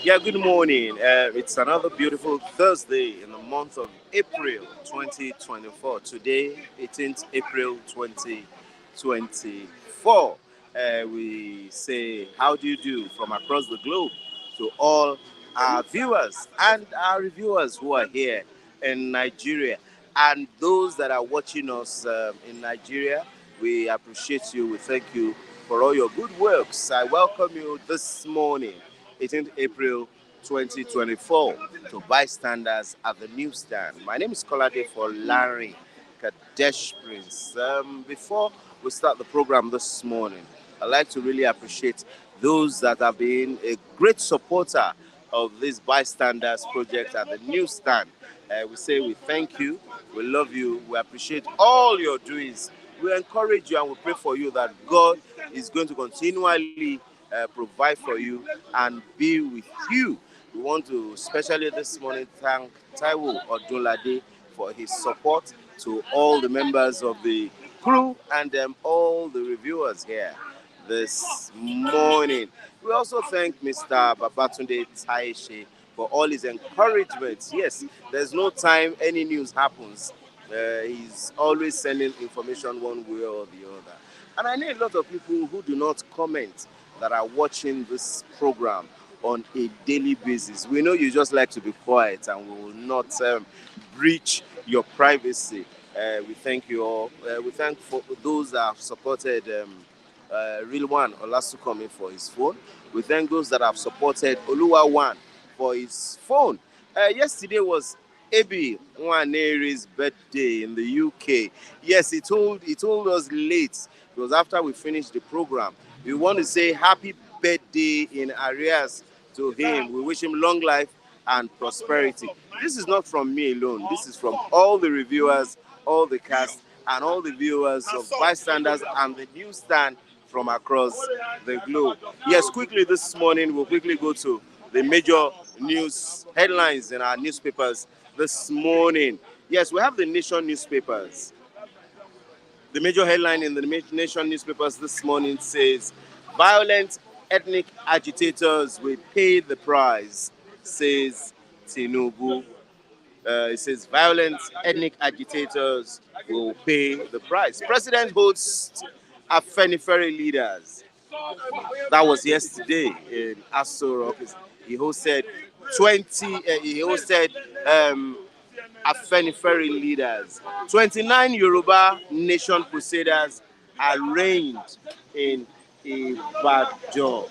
Yeah, good morning. It's another beautiful Thursday in the month of April 2024. Today, 18th April 2024. We say, how do you do from across the globe to all our viewers and our reviewers who are here in Nigeria and those that are watching us in Nigeria. We appreciate you. We thank you for all your good works. I welcome you this morning, 18th April 2024, to bystanders at the newsstand. My name is Kolade for Larry Kadesh Prince. Before we start the program this morning, I'd like to really appreciate those that have been a great supporter of this bystanders project at the newsstand. We say we thank you, we love you, we appreciate all your doings. We encourage you and we pray for you that God is going to continually provide for you and be with you. We want to especially this morning thank Taiwo Odunlade for his support to all the members of the crew and all the reviewers here this morning. We also thank Mr. Babatunde Taishe for all his encouragement. Yes, there's no time any news happens. He's always sending information one way or the other. And I know a lot of people who do not comment that are watching this program on a daily basis. We know you just like to be quiet, and we will not breach your privacy. We thank you all. We thank for those that have supported Real One Olasukomi for his phone. We thank those that have supported Oluwa One for his phone. Yesterday was Ebi Nwaneri's birthday in the UK. Yes, he told us late. It was after we finished the program. We want to say happy birthday in arrears to him. We wish him long life and prosperity. This is not from me alone. This is from all the reviewers, all the cast, and all the viewers of Bystanders and the newsstand from across the globe. Yes, quickly this morning, we'll quickly go to the major news headlines in our newspapers this morning. Yes, we have the Nation newspapers. The major headline in the Nation newspapers this morning says, violent ethnic agitators will pay the price, says Tinubu. It says violent ethnic agitators will pay the price. President holds Afenifere leaders. That was yesterday in Aso Rock. He hosted 20. He hosted Afenifere leaders. 29 Yoruba Nation crusaders arraigned in Ibadan.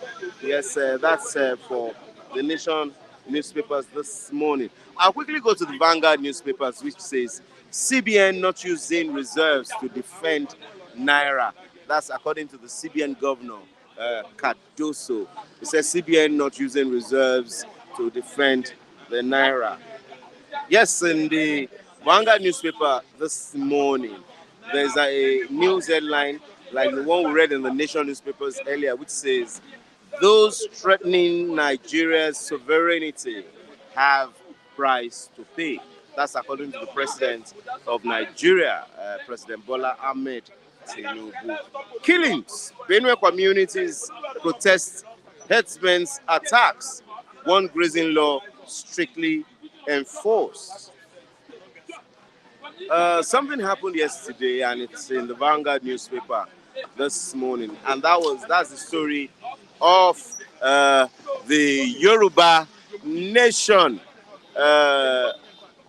Yes, that's for the Nation newspapers this morning. I'll quickly go to the Vanguard newspapers, which says CBN not using reserves to defend Naira. That's according to the CBN governor, Cardoso. It says CBN not using reserves to defend the Naira. Yes, in the Vanguard newspaper this morning, there's a news headline like the one we read in the Nation newspapers earlier, which says, those threatening Nigeria's sovereignty have price to pay. That's according to the president of Nigeria, President Bola Ahmed Tinubu. Killings. Benue communities protest herdsmen's attacks. One grazing law strictly enforced. Something happened yesterday, and it's in the Vanguard newspaper this morning, and that's the story of the Yoruba Nation.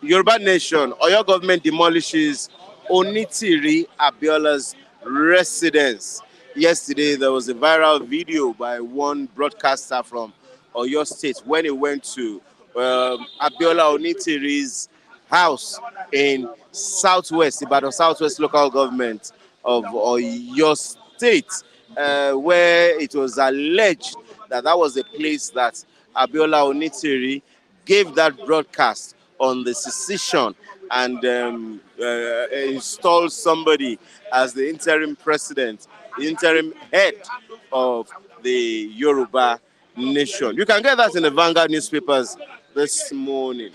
Yoruba Nation. Oyo government demolishes Onitiri Abiola's residence. Yesterday, there was a viral video by one broadcaster from Oyo State when he went to Abiola Onitiri's house in Ibadan Southwest local government of Oyo State, where it was alleged that was a place that Abiola Onitiri gave that broadcast on the secession and installed somebody as the interim president, the interim head of the Yoruba Nation. You can get that in the Vanguard newspapers this morning.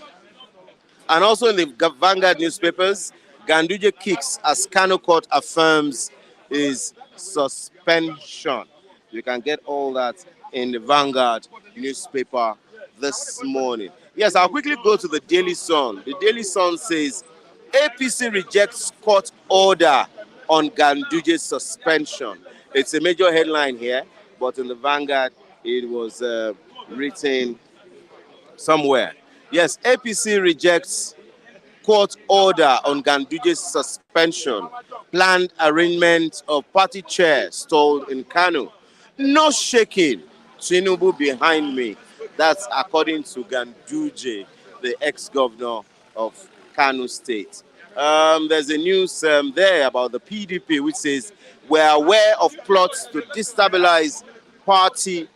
And also in the Vanguard newspapers, Ganduje kicks as Kano court affirms his suspension. You can get all that in the Vanguard newspaper this morning. Yes, I'll quickly go to the Daily Sun. The Daily Sun says, APC rejects court order on Ganduje's suspension. It's a major headline here, but in the Vanguard, it was written somewhere. Yes, APC rejects court order on Ganduje's suspension. Planned arraignment of party chair stalled in Kano. No shaking. Tinubu behind me. That's according to Ganduje, the ex-governor of Kano State. There's a news there about the PDP, which says, we're aware of plots to destabilize party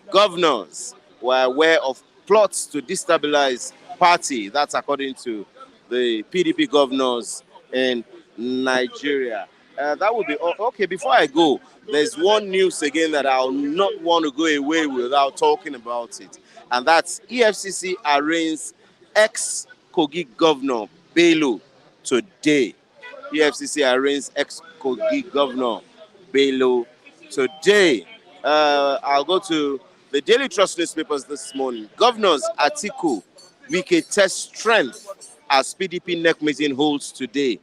governors. We're aware of plots to destabilize party. That's according to the PDP governors in Nigeria. That would be okay. Before I go, there's one news again that I'll not want to go away without talking about it, and that's EFCC arraigns ex-Kogi governor Bello today. EFCC arraigns ex-Kogi governor Bello today. I'll go to the Daily Trust newspapers this morning. Governors Atiku, Wike test strength as PDP NEC meeting holds today.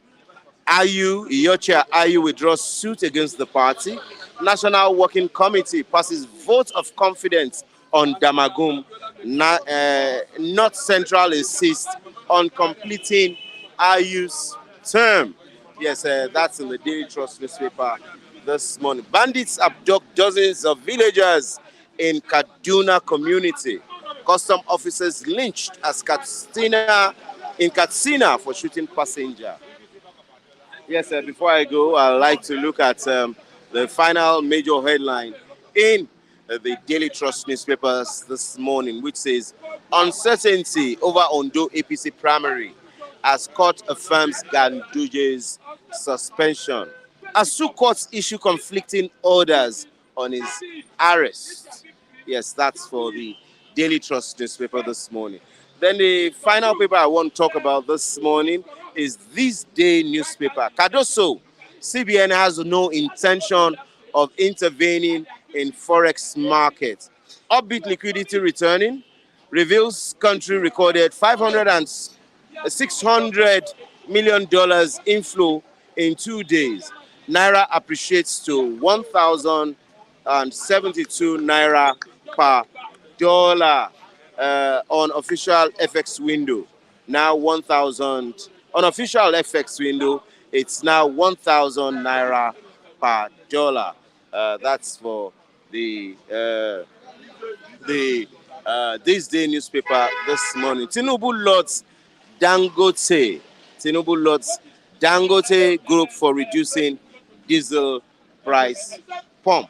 Iyochia Ayu withdraws suit against the party. National Working Committee passes vote of confidence on Damagum. North Central insists on completing Ayu's term. Yes, that's in the Daily Trust newspaper this morning. Bandits abduct dozens of villagers in Kaduna community. Custom officers lynched as Katsina for shooting passenger. Yes, before I go, I'd like to look at the final major headline in the Daily Trust newspapers this morning, which says uncertainty over Ondo APC primary as court affirms Ganduje's suspension. Asu courts issue conflicting orders on his arrest. Yes, that's for the Daily Trust newspaper this morning. Then the final paper I want to talk about this morning is This Day newspaper. Cardoso, CBN has no intention of intervening in forex market. Upbeat liquidity returning, reveals country recorded $600 million inflow in 2 days. Naira appreciates to 1,072 Naira per dollar on official FX window. Now 1,000 on official FX window. It's now 1,000 Naira per dollar. That's for the This Day newspaper this morning. Tinubu lots Dangote. Tinubu lots Dangote group for reducing diesel price pump.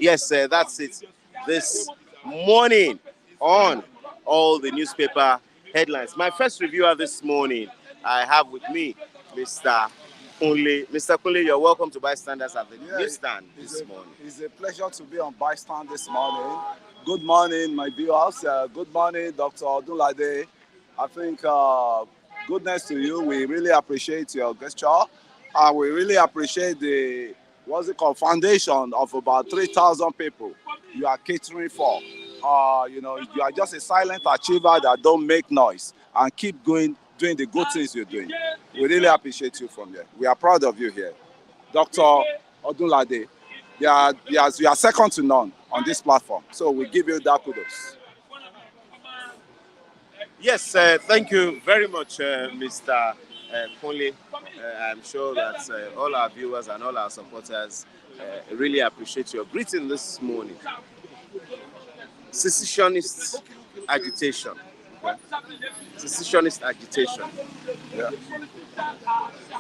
Yes, that's it. This morning on all the newspaper headlines. My first reviewer this morning, I have with me Mr. Kunle. Mr. Kunle, you're welcome to Bystanders at the newsstand this morning. It's a pleasure to be on Bystand this morning. Good morning, my viewers. Good morning, Dr. Odunlade. I think goodness to you. We really appreciate your gesture. We really appreciate the, foundation of about 3,000 people you are catering for. You are just a silent achiever that don't make noise and keep going, doing the good things you're doing. We really appreciate you from here. We are proud of you here. Dr. Odunlade, you are second to none on this platform. So we give you that kudos. Yes, thank you very much, Mr. Kunle. I'm sure that all our viewers and all our supporters really appreciate your greeting this morning. Secessionist agitation. Okay? Secessionist agitation. Yeah.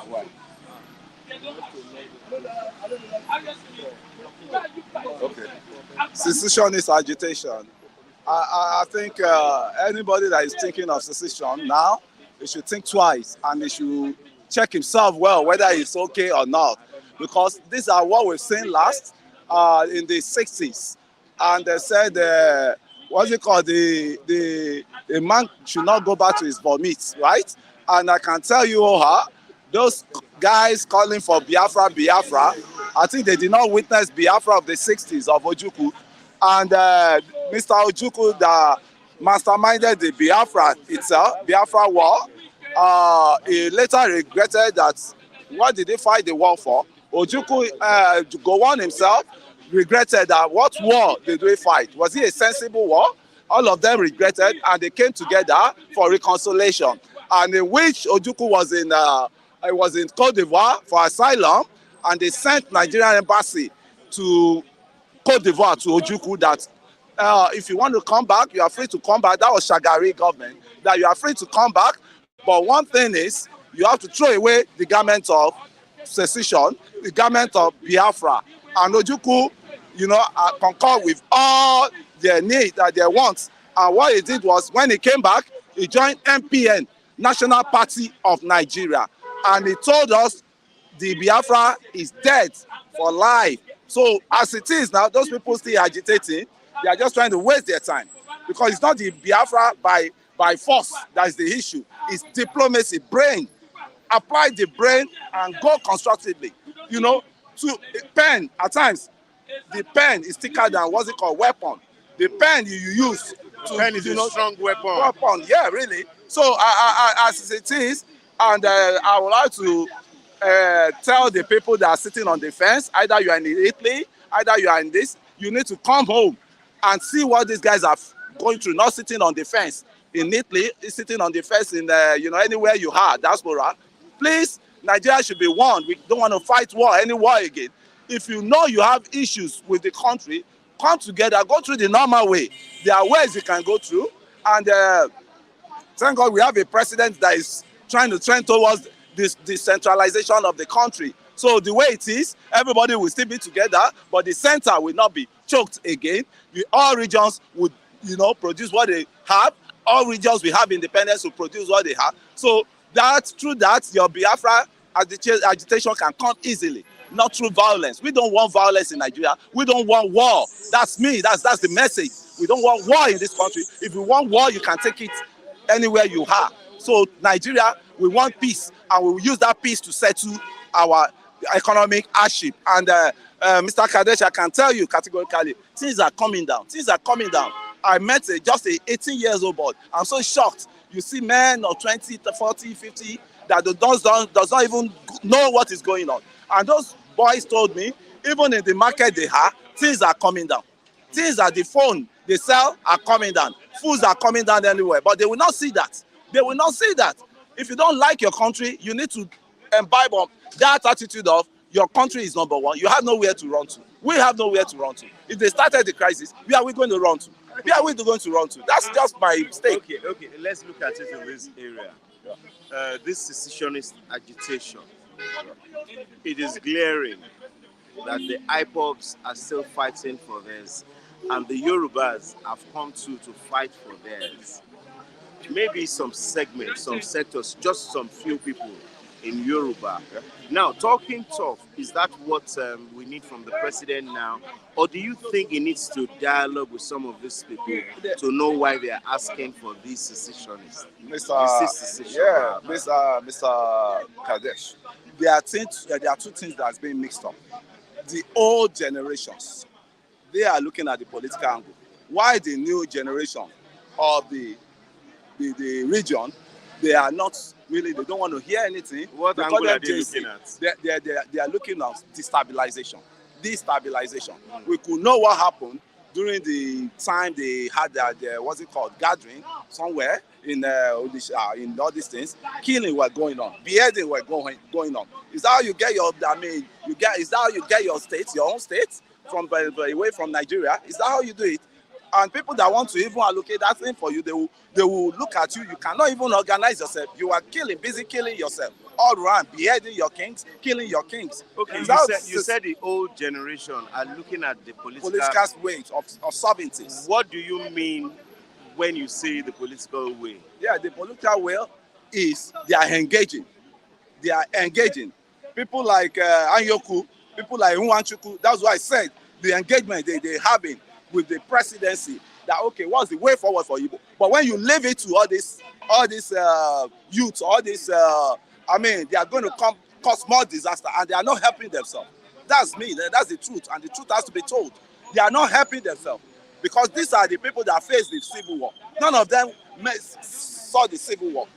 Why? Okay. Secessionist agitation. I think anybody that is thinking of secession now, he should think twice and he should check himself well whether it's okay or not, because these are what we've seen last in the 60s, and they said the man should not go back to his vomit, right? And I can tell you, those guys calling for Biafra, I think they did not witness Biafra of the 60s of Ojukwu. And Mr. Ojukwu that masterminded the Biafra itself, Biafra war, he later regretted that. What did they fight the war for? Ojukwu, Gowon himself, regretted that. What war did we fight? Was it a sensible war? All of them regretted, and they came together for reconciliation. And in which Ojukwu was in Cote d'Ivoire for asylum, and they sent Nigerian embassy to Cote d'Ivoire to Ojukwu that if you want to come back, you are free to come back. That was Shagari government, that you are free to come back. But one thing is, you have to throw away the garment of secession, the garment of Biafra. And Ojukwu, concurred with all their needs, their wants. And what he did was, when he came back, he joined MPN, National Party of Nigeria. And he told us the Biafra is dead for life. So as it is now, those people still agitating. They are just trying to waste their time, because it's not the Biafra by force that is the issue. It's diplomacy, brain. Apply the brain and go constructively. To pen, at times, the pen is thicker than weapon. The pen you use to, pen is a strong weapon. Weapon, yeah, really. So as it is, and I would like to tell the people that are sitting on the fence, either you are in Italy either you are in this, you need to come home and see what these guys are going through, not sitting on the fence in Italy, sitting on the fence in, anywhere you are, diaspora. Please, Nigeria should be one. We don't want to fight any war again. If you know you have issues with the country, come together, go through the normal way. There are ways you can go through, and thank God we have a president that is trying to trend towards this decentralization of the country. So the way it is, everybody will still be together, but the center will not be choked again. All regions would, produce what they have. All regions will have independence to produce what they have. So through that, your Biafra agitation can come easily, not through violence. We don't want violence in Nigeria. We don't want war. That's me. That's the message. We don't want war in this country. If you want war, you can take it anywhere you are. So Nigeria, we want peace, and we will use that peace to settle our economic hardship. And Mr. Kadesh, I can tell you categorically, things are coming down. Things are coming down. I met just a 18 years old boy. I'm so shocked. You see men of 20, 40, 50 that does not even know what is going on. And those boys told me, even in the market they are, things are coming down. Things at the phone they sell are coming down. Foods are coming down anywhere. But they will not see that. They will not see that. If you don't like your country, you need to imbibe that attitude of your country is number one. You have nowhere to run to. We have nowhere to run to. If they started the crisis, where are we going to run to? Where are we going to run to? That's just my mistake. Okay. Let's look at it in this area. This secessionist agitation. It is glaring that the IPOBs are still fighting for theirs, and the Yorubas have come to fight for theirs. Maybe some segments, some sectors, just some few people in Yoruba. Now, talking tough, is that what we need from the president now? Or do you think he needs to dialogue with some of these people to know why they are asking for these secessionists? Mr. Kadesh, there are two things that has been mixed up. The old generations, they are looking at the political angle. Why the new generation of the region, they are not really, they don't want to hear anything. What angle are they looking at? They are looking at destabilization. We could know what happened during the time they had their what's it called, gathering somewhere in all these things. Killing were going on, beheading were going on. Is that how you get is that how you get your state, your own state, from away from Nigeria? Is that how you do it? And people that want to even allocate that thing for you, they will look at you. You cannot even organize yourself. You are busy killing yourself all around, beheading your kings, killing your kings. Okay, you said the old generation are looking at the political ways of solving things. What do you mean when you say the political way? Yeah, the political way is they are engaging. They are engaging. People like Anyoku, people like Nwanchuku, that's why I said the engagement they having with the presidency, that okay, what's the way forward for you? But when you leave it to all this youth, all this they are going to cause more disaster, and they are not helping themselves. That's me. That's the truth, and the truth has to be told. They are not helping themselves, because these are the people that faced the civil war. None of them saw the civil war.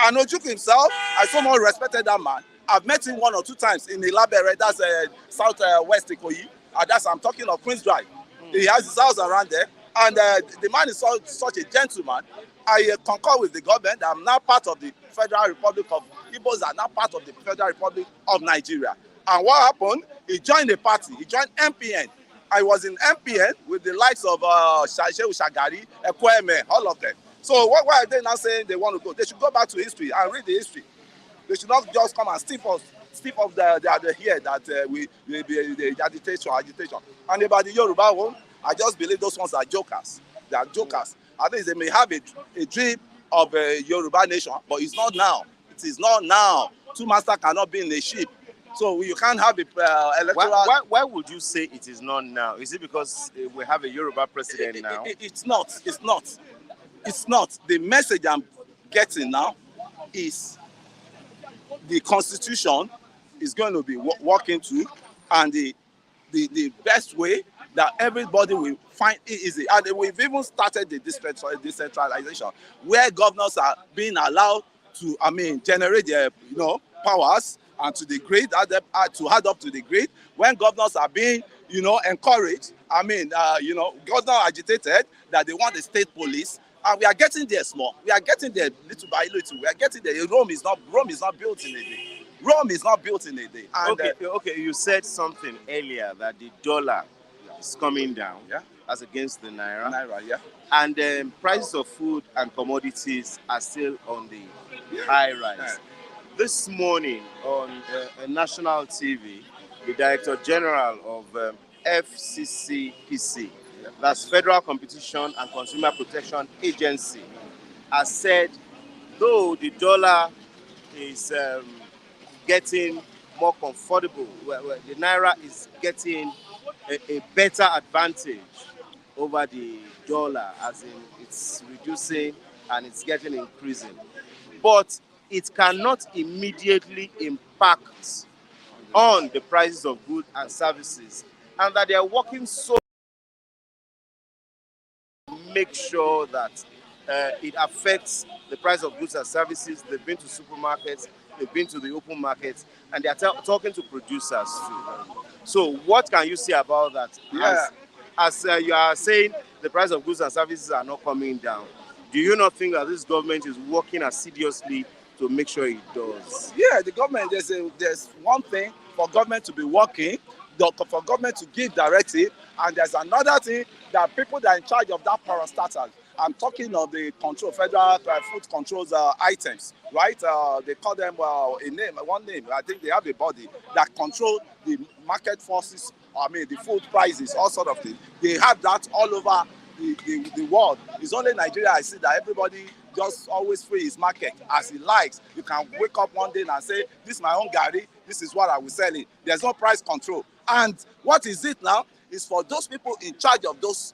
And Ojukwu himself, I so much respected that man. I've met him 1 or 2 times in Ilabere, that's southwest Ikoyi. I'm talking of Queen's Drive. He has his house around there, and the man is such a gentleman. I concur with the government. I'm now part of the Federal Republic of Igbos, are now part of the Federal Republic of Nigeria. And what happened? He joined the party. He joined MPN. I was in MPN with the likes of Shehu Shagari, Ekweme, all of them. So why are they now saying they want to go? They should go back to history and read the history. They should not just come and stiff off the here that the agitation. And about the Yoruba one, I just believe those ones are jokers. They are jokers. At least they may have a dream of a Yoruba nation, but it's not now. It is not now. 2 masters cannot be in a ship. So you can't have a electoral... Why would you say it is not now? Is it because we have a Yoruba president now? It's not. It's not. The message I'm getting now is the Constitution is going to be working to, and the best way that everybody will find it easy. And we've even started the decentralization, where governors are being allowed to, generate their powers and to the grid, to add up to the grid. When governors are being encouraged. Governor agitated that they want the state police, and we are getting there small. We are getting there little by little. We are getting there. Rome is not built in a day. Rome is not built in a day. And, okay. You said something earlier that the dollar is coming down, yeah, as against the naira. Yeah. And prices of food and commodities are still on the high rise. Yeah. This morning on national TV, the Director General of FCCPC, that's Federal Competition and Consumer Protection Agency, has said though the dollar is getting more comfortable, the naira is getting a better advantage over the dollar, as in it's reducing and it's getting increasing. But it cannot immediately impact on the prices of goods and services, and that they are working so to make sure that it affects the price of goods and services. They've been to supermarkets, they've been to the open markets, and they're talking to producers too. So what can you say about that? Yeah. As you are saying, the price of goods and services are not coming down. Do you not think that this government is working assiduously to make sure it does? Yeah, the government, there's one thing for government to be working, for government to give directive, and there's another thing that people that are in charge of that parastatals. I'm talking of the federal food controls items, right? They call them one name. I think they have a body that control the market forces. The food prices, all sort of things. They have that all over the world. It's only Nigeria I see that everybody just always free his market as he likes. You can wake up one day and say, this is my own Gary, this is what I will sell it. There's no price control. And what is it now? Is for those people in charge of those,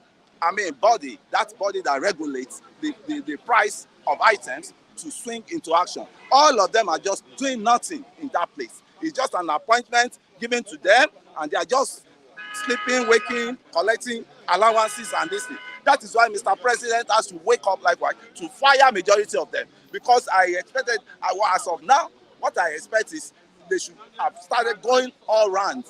body that regulates the price of items to swing into action. All of them are just doing nothing in that place. It's just an appointment given to them, and they are just sleeping, waking, collecting allowances and this thing. That is why Mr. President has to wake up likewise to fire majority of them. Because I expected, as of now, what I expect is they should have started going all round.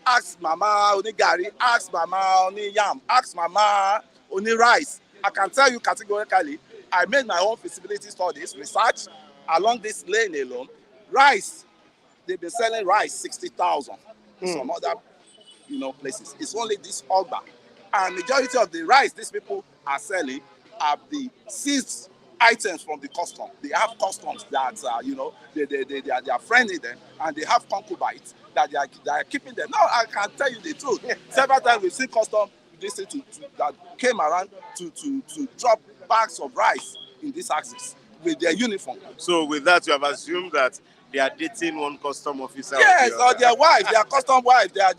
Ask Mama Oni Gari, ask Mama Oni Yam, ask Mama Oni Rice. I can tell you categorically, I made my own feasibility studies, research along this lane alone. Rice, they've been selling rice 60,000 in some other places. It's only this Ogba. And majority of the rice these people are selling are the seized items from the custom. They have customs that they are friendly them, and they have concubines that they are keeping them. Now I can tell you the truth. Several times we've seen custom that came around to drop bags of rice in this axis with their uniform. So with that, you have assumed that they are dating one custom officer. Yes, or their wife, their custom wife, their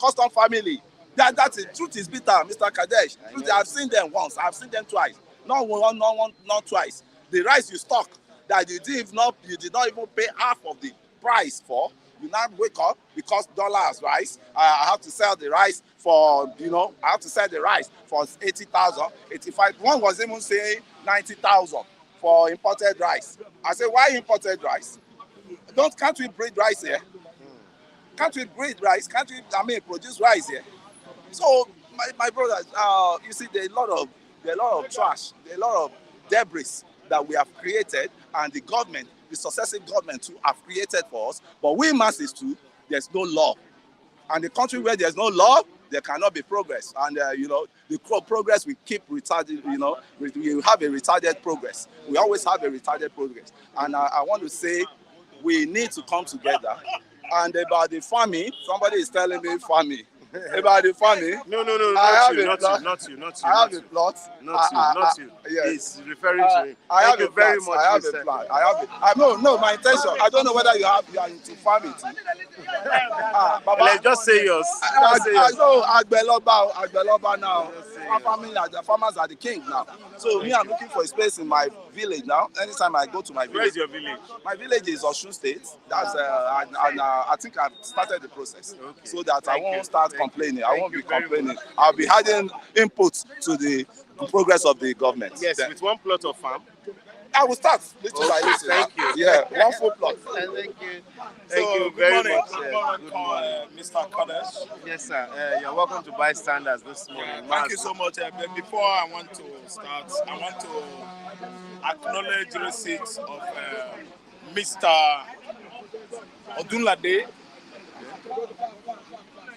custom family. That's the truth is bitter, Mr. Kadesh. I've seen them once, I've seen them twice. Not one, not twice. The rice you stock that you did not even pay half of the price for, you now wake up because dollars rise. I have to sell the rice for, I have to sell the rice for 80,000, 85. One was even saying 90,000 for imported rice. I said, why imported rice? Can't we breed rice here? Can't we breed rice? Can't we, produce rice here? So, my brothers, you see, there are a lot of trash, there are a lot of debris that we have created, and the government, the successive government too, have created for us. But we masses too, there's no law. And the country where there's no law, there cannot be progress. And the progress we keep retarded. We have a retarded progress. We always have a retarded progress. And I want to say, we need to come together. And about the farming, somebody is telling me farming. About the farming. No, not you. I have a plot. Not you. Yes. He's referring to it. I have Thank a you very plan. much. I have a plan. No, my intention. I don't know whether you are into farming too. Let's just say yours. I know Agbeloba now. Farmers are the king now. So I'm looking for a space in my village now. Anytime I go to my village. Where is your village? My village is Osun State. That's I think I've started the process, so that I won't start complaining. I won't be complaining. I'll be adding input to the progress of the government. Yes, with one plot of farm. I will start little by little. Thank you. Yeah, 1 full plot. Thank you. Thank So, you good very morning. much. Good morning, Good morning. Mr. Kodesh. Yes, sir. You're welcome to Bystanders this morning. Thank you so much. But before I want to start, I want to acknowledge the receipt of Mr. Odunlade,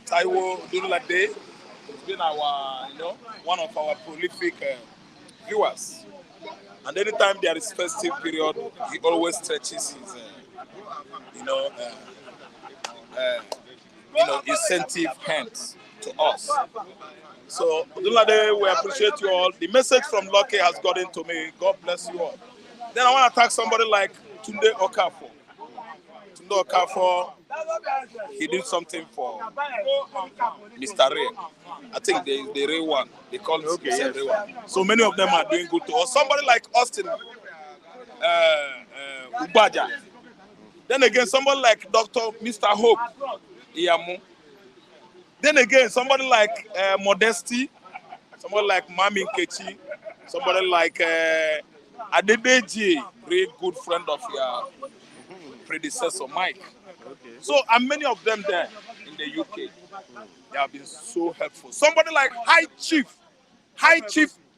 Taiwo Odunlade. He's been our, one of our prolific viewers. And anytime there is festive period, he always stretches his, incentive hands to us. So, Odunlade, we appreciate you all. The message from Lucky has gotten to me. God bless you all. Then I want to thank somebody like Tunde Okafor. Tunde Okafor, he did something for Mr. Ray. I think the Ray one. They call it Mr. Ray one. So many of them are doing good to us. Somebody like Austin Ubaja. Then again, somebody like Dr. Mr. Hope Iyamu. Then again, somebody like Modesty, somebody like Mami Nkechi, somebody like Adedeji, very good friend of your predecessor, Mike. Okay. So, and many of them there in the UK, they have been so helpful. Somebody like High Chief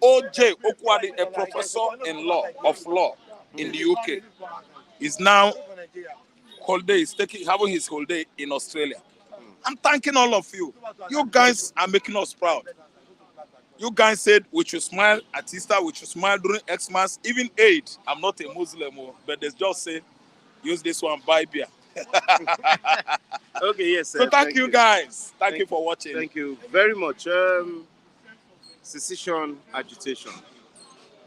OJ Okwadi, a professor in law in the UK, is now having his holiday in Australia. I'm thanking all of you. You guys are making us proud. You guys said we should smile at Easter, we should smile during Xmas, even Eid. I'm not a Muslim, but they just say, use this one, buy beer. Okay, yes, sir. So thank you guys. Thank you for watching. Thank you very much. Secession agitation.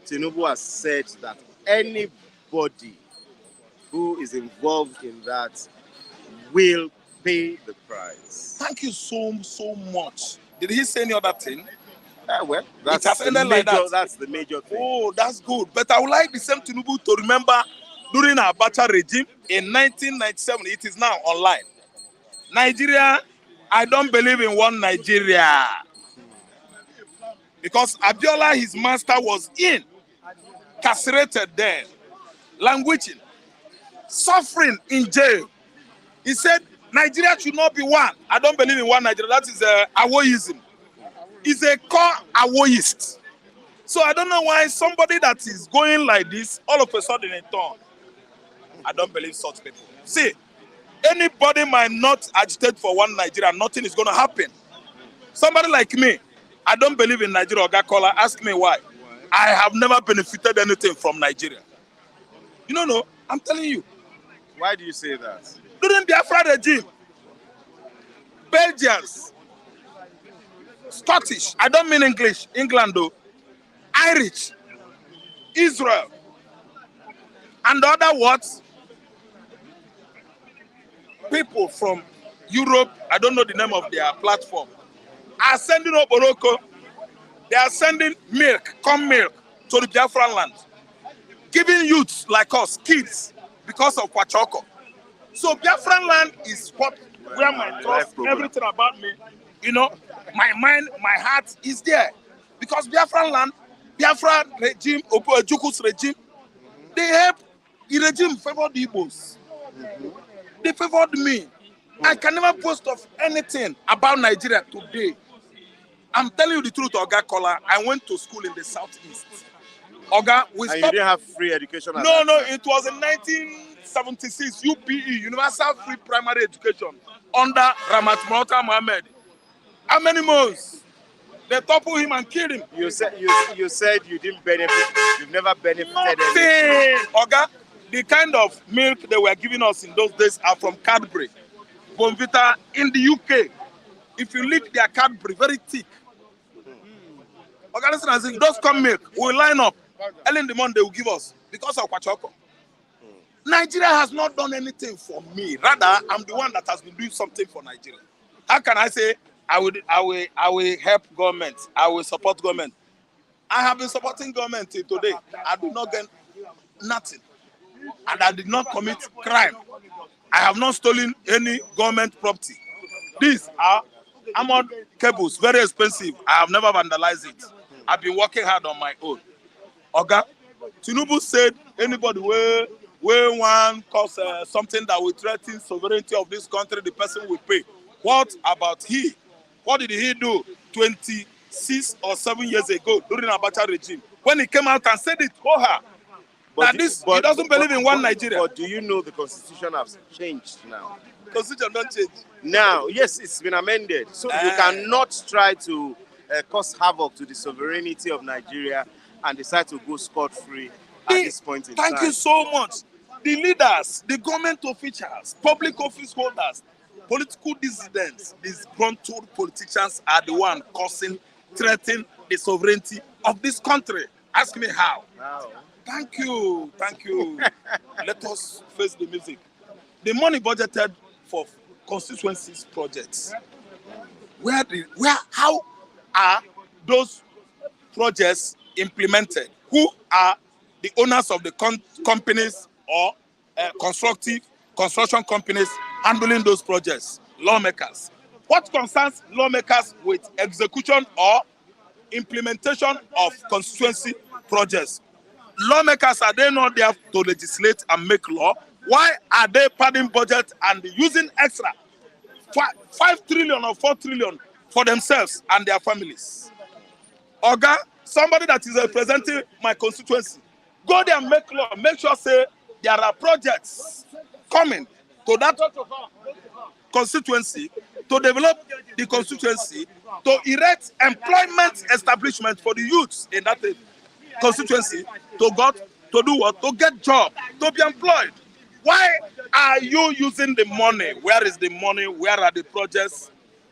Tinubu has said that anybody who is involved in that will pay the price. Thank you so much. Did he say any other thing? Well, that's the major thing. Oh, that's good. But I would like the same Tinubu to remember during our Abacha regime in 1997. It is now online. Nigeria, I don't believe in one Nigeria. Because Abiola, his master, was incarcerated there, languishing, suffering in jail. He said, Nigeria should not be one. I don't believe in one Nigeria. That is Awoism. He's a core Awoist. So I don't know why somebody that is going like this, all of a sudden in turn. I don't believe such people. See, anybody might not agitate for one Nigeria. Nothing is going to happen. Somebody like me, I don't believe in Nigeria. Ogakola, ask me why. I have never benefited anything from Nigeria. You don't know? I'm telling you. Why do you say that? During the Biafra regime, Belgians, Scottish, I don't mean English, England though, Irish, Israel, and the other words, people from Europe, I don't know the name of their platform, are sending up Morocco. They are sending corn milk to the Biafran land, giving youths like us, kids, because of Kwachoko. So Biafran land is where my trust, everything about me, my mind, my heart is there. Because Biafran land, Biafra regime, Juku's regime, they help the regime favor the Igbos. They favored me. I can never boast of anything about Nigeria today. I'm telling you the truth, Oga Kola. I went to school in the southeast. Oga, we stopped. And you didn't have free education at No, that time. it was in 1976, UPE, Universal Free Primary Education, under Ramat Morata Mohammed. How many months? They toppled him and killed him. You said you didn't benefit. You've never benefited anything. Oga, the kind of milk they were giving us in those days are from Cadbury, Bonvita in the UK. If you lick their Cadbury, very thick. Oga, listen, I say, those come milk, we'll line up. Early in the morning, they will give us because of Kwachoko. Nigeria has not done anything for me. Rather, I'm the one that has been doing something for Nigeria. How can I say I will help government? I will support government. I have been supporting government till today. I do not get nothing, and I did not commit crime. I have not stolen any government property. These are armored cables, very expensive. I have never vandalized it. I've been working hard on my own. Oga, Tinubu said anybody where one cause something that will threaten sovereignty of this country, the person will pay. What about he? What did he do 26 or 7 years ago during Abacha regime when he came out and said it? That he doesn't believe in one Nigeria. But do you know the constitution has changed now? Constitution don't change. Now, yes, it's been amended. So you cannot try to cause havoc to the sovereignty of Nigeria and decide to go scot-free at this point in time. Thank you so much. The leaders, the government officials, public office holders, political dissidents, these grunt-toed politicians are the one causing, threatening the sovereignty of this country. Ask me how. Wow. Thank you. Let us face the music. The money budgeted for constituencies projects. How are those projects implemented? Who are the owners of the companies or construction companies handling those projects? Lawmakers. What concerns lawmakers with execution or implementation of constituency projects? Lawmakers, are they not there to legislate and make law? Why are they padding budget and using extra 5 trillion or 4 trillion for themselves and their families? Oga, somebody that is representing my constituency, go there and make law. Make sure say there are projects coming to that constituency to develop the constituency, to erect employment establishment for the youths in that constituency, to do what? To get job, to be employed. Why are you using the money? Where is the money? Where are the projects?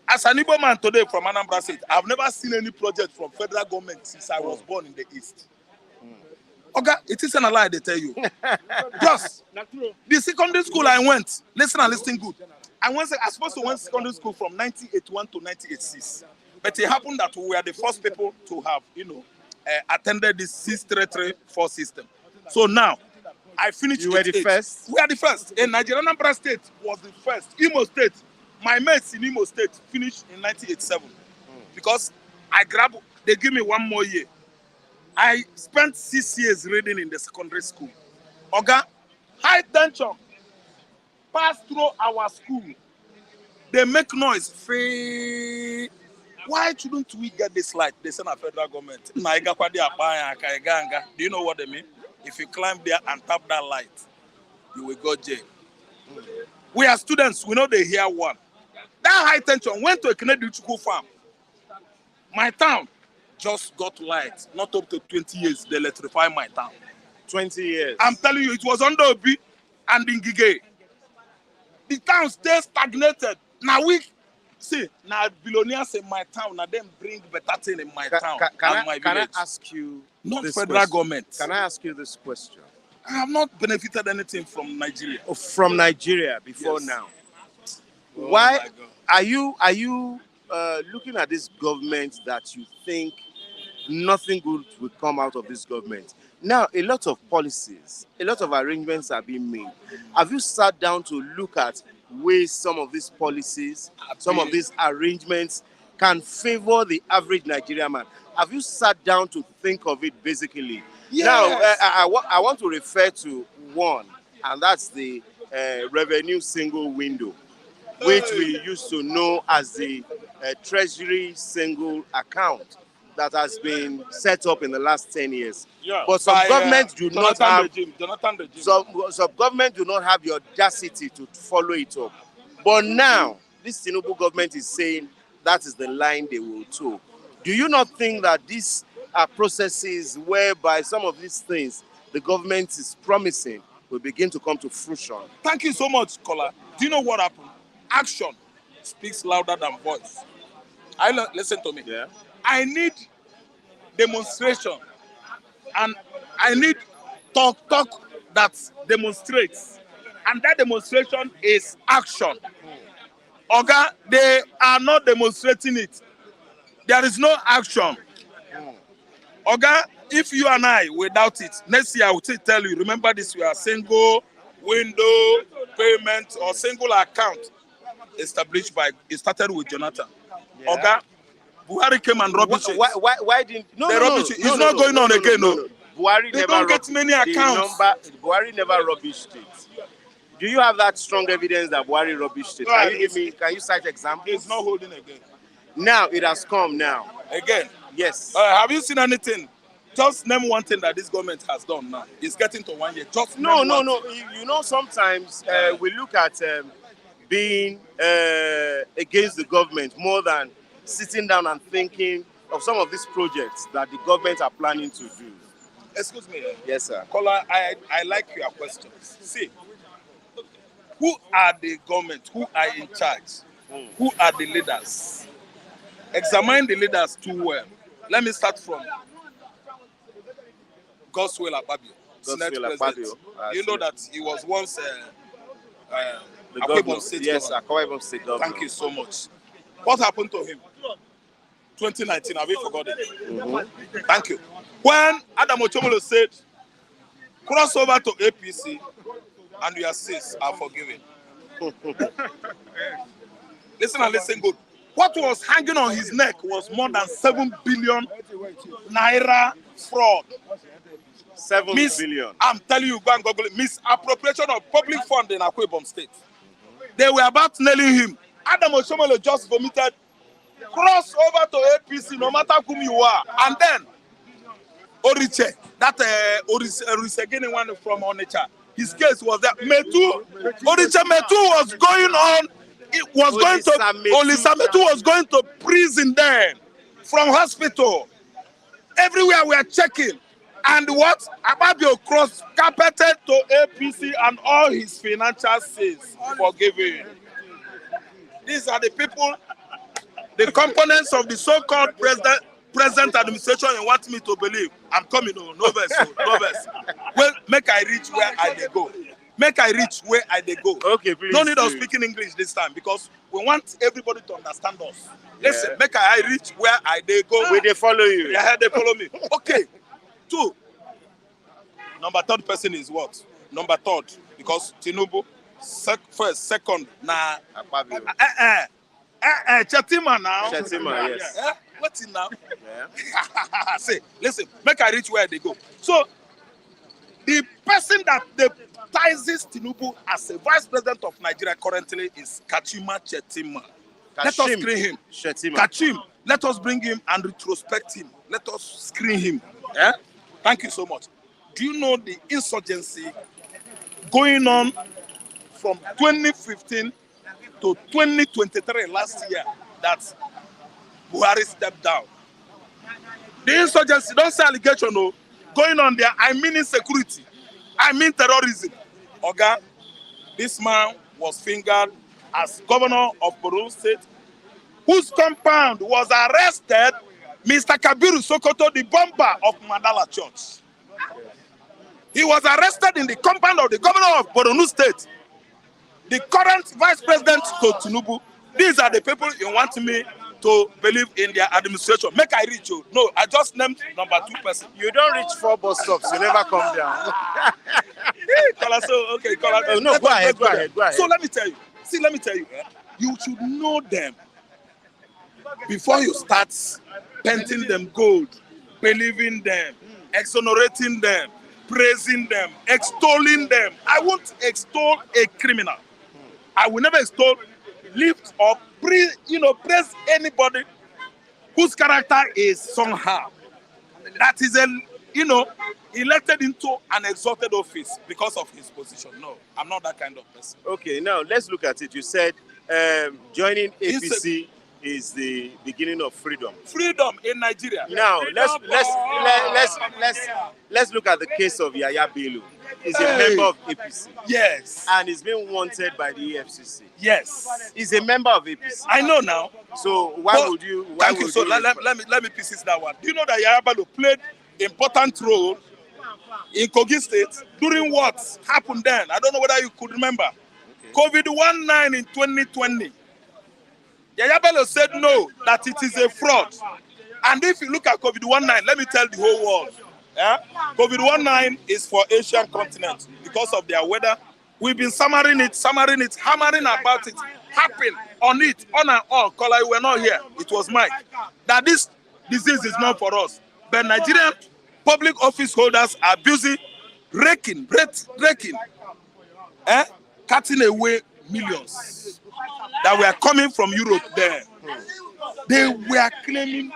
As an Igbo man today from Anambra State, I've never seen any project from federal government since I was born in the East. Okay, it isn't a lie, they tell you. Plus, the secondary school I went, listen and listen good. I was supposed to went secondary school from 1981 to 1986. But it happened that we were the first people to have, attended this 633-4 system. So now, I finished. You were the first? We are the first. In Nigeria, Anambra State was the first. Imo State, my mates in Imo State finished in 1987. Because they give me 1 more year. I spent 6 years reading in the secondary school. Oga, high tension pass through our school. They make noise. Why shouldn't we get this light? They send a federal government. Do you know what they mean? If you climb there and tap that light, you will go jail. We are students. We know they hear one. That high tension went to a Canadian farm. My town just got light. Not up to 20 years, they electrify my town. 20 years. I'm telling you, it was under Obi and in Gige. The town stays stagnated. Now billionaires in my town, now them bring better thing in my town and my village. Can I ask you not federal government. Can I ask you this question? I have not benefited anything from Nigeria. Oh, from Nigeria before now. Oh, why are you looking at this government that you think nothing good will come out of this government? Now, a lot of policies, a lot of arrangements are being made. Have you sat down to look at ways some of these policies, some of these arrangements can favor the average Nigerian man? Have you sat down to think of it basically? Yes. Now, I want to refer to one, and that's the revenue single window, which we used to know as the treasury single account that has been set up in the last 10 years. Yeah. But some governments do not have some governments do not have the audacity to follow it up. But now, this Tinubu government is saying that is the line they will toe. Do you not think that these are processes whereby some of these things the government is promising will begin to come to fruition? Thank you so much, Kola. Do you know what happened? Action speaks louder than voice. Listen to me. Yeah. I need demonstration, and I need talk that demonstrates, and that demonstration is action. Oga, they are not demonstrating it. There is no action. Oga, if you and I without it, next year I will tell you, remember this, we are single window payment or single account established it started with Jonathan. Yeah. Oga, Buhari came and rubbish it. Why didn't it's not going on again. No. Buhari They never don't get many accounts. Buhari never rubbished it. Do you have that strong evidence that Buhari rubbished it? Right, Can you cite examples? It's not holding again. Now it has come now. Again. Yes. Have you seen anything? Just name one thing that this government has done now. It's getting to 1 year. Just No. name one thing. You know, sometimes we look at being against the government more than sitting down and thinking of some of these projects that the government are planning to do. Excuse me. Yes, sir. Kola, I like your questions. See, who are the government? Who are in charge? Who are the leaders? Examine the leaders too well. Let me start from Godswill Akpabio, Senate President. You know that he was once The Akwa governor. Ibom State Yes, governor. Akwa Ibom State governor. Thank you so much. What happened to him? 2019, have you forgotten? Thank you. When Adam Ochomolo said, cross over to APC and your sins are forgiven. Listen and listen good. What was hanging on his neck was more than 7 billion naira fraud. 7 billion. I'm telling you, go and Google it. Misappropriation of public fund in Akwa Ibom State. They were about nailing him. Adam Oshomole just vomited. Cross over to APC, no matter whom you are. And then, Oriche, that Orisegini one from Onitsha, his case was that Oriche Metu was going on. It was going to Olisa Metu was going to prison then from hospital. Everywhere we are checking. And what? Akpabio cross carpeted to APC and all his financial sins forgiven. These are the people, the components of the so-called present administration you want me to believe. I'm coming, no verse. Well, make I reach where I dey go. Make I reach where I dey go. Okay, please. No need of speaking English this time because we want everybody to understand us. Listen, make I reach where I dey go. Will they follow you? Yeah, they follow me. Okay. 2. Number 3rd person is what? Number 3rd, because Tinubu, first, second, Akpabio. Chetima now. Chetima, yes. What's it now? Yeah. Say, listen, make I reach where they go. So, the person that deputizes Tinubu as a vice president of Nigeria currently is Kachima Chetima. Let us screen him. Chetima. Kachim, let us bring him and retrospect him. Let us screen him. Yeah? Thank you so much. Do you know the insurgency going on from 2015 to 2023 last year that Buhari stepped down? The insurgency, don't say allegation, no, going on there. I mean insecurity. I mean terrorism. Okay? This man was fingered as governor of Borno State, whose compound was arrested, Mr. Kabiru Sokoto, the bomber of Mandala Church. He was arrested in the compound of the governor of Borno State. The current vice president to Tinubu. These are the people you want me to believe in their administration. Make I reach you. No, I just named number 2 person. You don't reach 4 bus stops. You never come down. Okay, no, go ahead. So let me tell you. You should know them before you start painting them gold, believing them, exonerating them, praising them, extolling them. I won't extol a criminal. I will never extol, lift up, praise anybody whose character is somehow that is elected into an exalted office because of his position. No, I'm not that kind of person. Okay, now let's look at it. You said joining APC is the beginning of freedom. Freedom in Nigeria. Now let's look at the case of Yaya Bello. He's a member of APC. Yes. And he's being wanted by the EFCC. Yes. He's a member of APC. I know now. So why would you? Thank you. So let me pieces that one. Do you know that Yaya Bello played important role in Kogi State during what happened then? I don't know whether you could remember. Okay. COVID-19 in 2020. Yaya Bello said no, that it is a fraud. And if you look at COVID-19, let me tell the whole world. Yeah? COVID-19 is for Asian continent because of their weather. We've been hammering about it, harping on it, on and on. Kola, you were not here. It was Mike. That this disease is not for us. But Nigerian public office holders are busy raking, cutting away millions that were coming from Europe there. They were claiming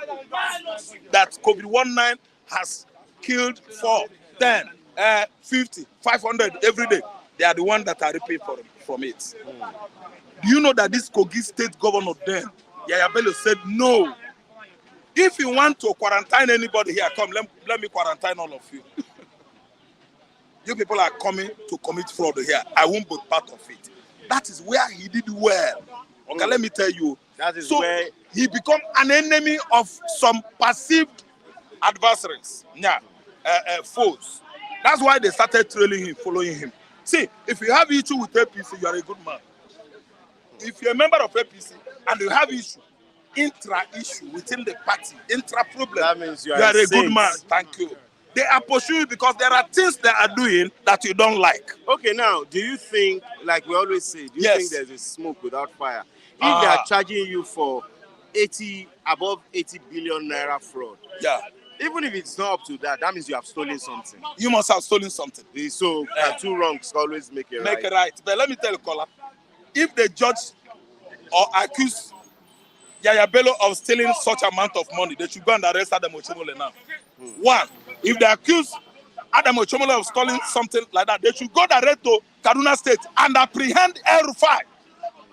that COVID-19 has killed 4, 10, 50, 500 every day. They are the ones that are reaping from it. Do you know that this Kogi state governor then, Yaya Bello, said no. If you want to quarantine anybody here, come, let me quarantine all of you. You people are coming to commit fraud here. I won't be part of it. That is where he did well. Okay, let me tell you. That is so where he become an enemy of some perceived adversaries, foes. That's why they started trailing him, following him. See, if you have issue with APC, you are a good man. If you're a member of APC and you have intra-issue within the party, intra-problem, that means you are a good saint. man. Thank you. They are pursuing because there are things they are doing that you don't like. Okay, now, do you think, like we always say, do you Yes. think there's a smoke without fire? If they are charging you for above 80 billion naira fraud, yeah, even if it's not up to that, that means you have stolen something. You must have stolen something. So two wrongs always make a right. Make it right. But let me tell you, Kola, if they judge or accuse Yaya Bello of stealing such amount of money, they should go and arrest Adam Ochomole now. One, if they accuse Adam Ochomole of stealing something like that, they should go direct to Kaduna State and apprehend El-Rufai,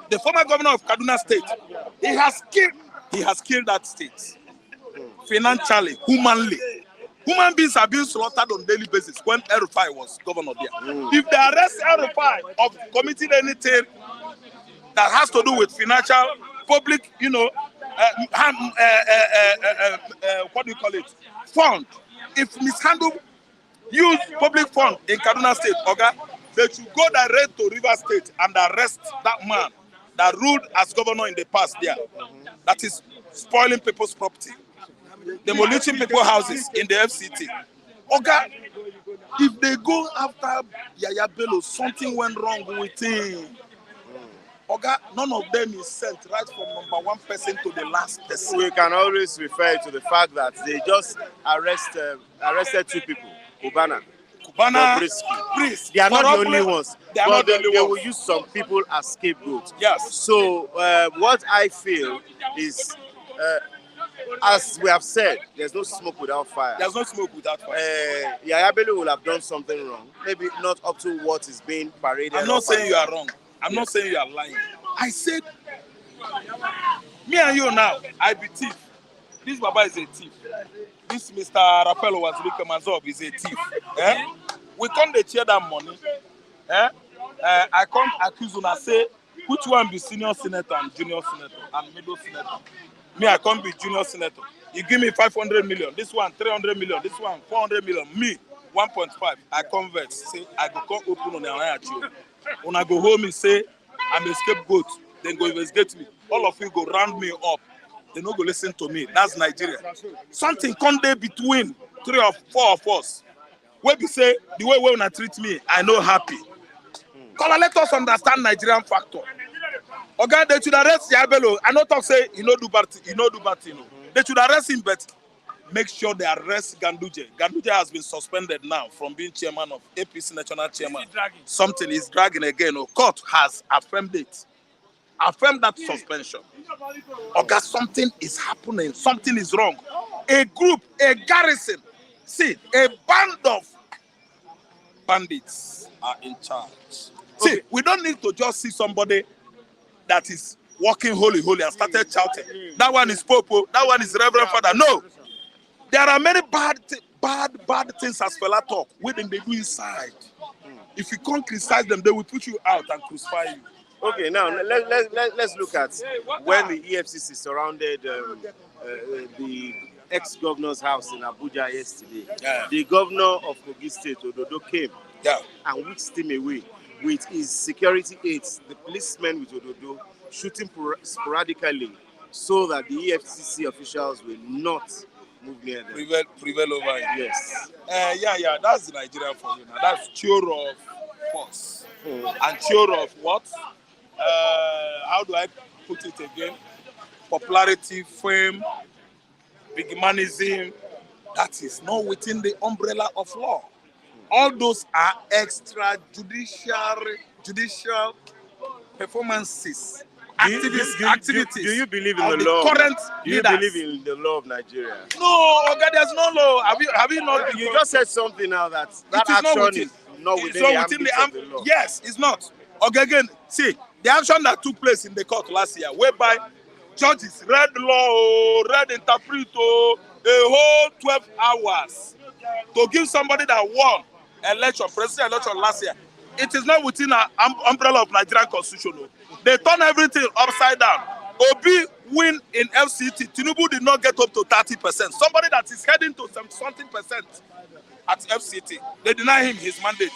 the former governor of Kaduna State. He has killed that state financially, humanly. Human beings are being slaughtered on a daily basis when El-Rufai was governor there. If they arrest El-Rufai of committing anything that has to do with financial, public, what do you call it? Fund. If mishandle, use public fund in Kaduna State, okay, they should go direct to River State and arrest that man that ruled as governor in the past there. That is spoiling people's property, demolishing people's houses in the FCT. Okay, if they go after Yaya Bello, something went wrong with him. Okay, none of them is sent right from number 1 person to the last person. We can always refer to the fact that they just arrested 2 people, Kubana, Priest. They are not the only ones. They are not the only ones. They will use some people as scapegoats. Yes. So what I feel is, as we have said, there's no smoke without fire. There's no smoke without fire. Yaya Bello will have done something wrong. Maybe not up to what is being paraded. I'm not saying you are wrong. I'm not saying you are lying. I said, me and you now, I be thief. This Baba is a thief. This Mr. Raphael was Mazov is a thief. We come to share that money. I come accuse you and say, which one be senior senator and junior senator and middle senator? Me, I come be junior senator. You give me 500 million. This one 300 million. This one 400 million. Me 1.5. I convert. Say I go come open on the eye at you. When I go home and say I'm a scapegoat, then go investigate me. All of you go round me up. They no go listen to me. That's Nigeria. Something come there between 3 or 4 of us. Where we say the way when I treat me, I know happy. Because let us understand Nigerian factor. Okay, they should arrest Yaya Bello. I not talk say you know do bad, They should arrest him, but make sure they arrest Ganduje. Ganduje has been suspended now from being chairman of APC national chairman. Something is dragging again. Court has affirmed it. Affirmed that suspension. Okay, something is happening. Something is wrong. A group, a garrison, see, a band of bandits are in charge. Okay. See, we don't need to just see somebody that is walking holy and started shouting. That one is Popo. That one is Reverend Father. No. There are many bad things as fella talk, what they do inside. If you can't criticize them, they will put you out and crucify you. Okay, now let's look at when the EFCC surrounded the ex-governor's house in Abuja yesterday. Yeah. The governor of Kogi State, Ododo, came and whisked him away with his security aides, the policemen with Ododo, shooting sporadically so that the EFCC officials will not move near them. Prevail over it. Yes. Yeah, that's the Nigerian for you now. That's theory of force. And theory of what? How do I put it again? Popularity, fame, big manism, that is not within the umbrella of law. All those are judicial performances, activities. Do you believe in of the law? Current Do you leaders. believe in the law of Nigeria? No, okay, there's no law. Have you not? You just said something now that It is action not is not it's within not the within ambit of the law. Yes, it's not. Okay, again, see, the action that took place in the court last year, whereby judges read law, read interpret, a whole 12 hours to give somebody that won presidential election last year. It is not within an umbrella of Nigerian constitution. No. They turn everything upside down. Obi win in FCT. Tinubu did not get up to 30%. Somebody that is heading to some something percent at FCT, they deny him his mandate.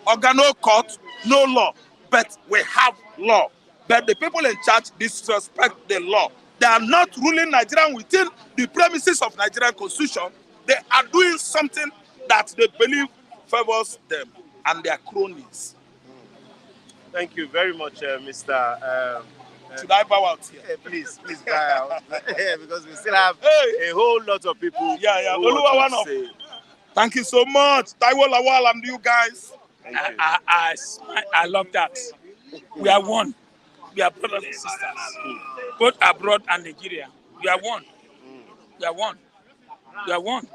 No court, no law, but we have law. But the people in charge disrespect the law. They are not ruling Nigeria within the premises of Nigerian constitution. They are doing something that they believe favors them and their cronies. Thank you very much, Mr. Should I bow out here? Please bow out. Because we still have a whole lot of people. Yeah. Who want to say. Thank you so much. Taiwo Lawal and you guys. I love that. We are one. We are brothers and sisters. Both abroad and Nigeria. We are one. We are one. We are one.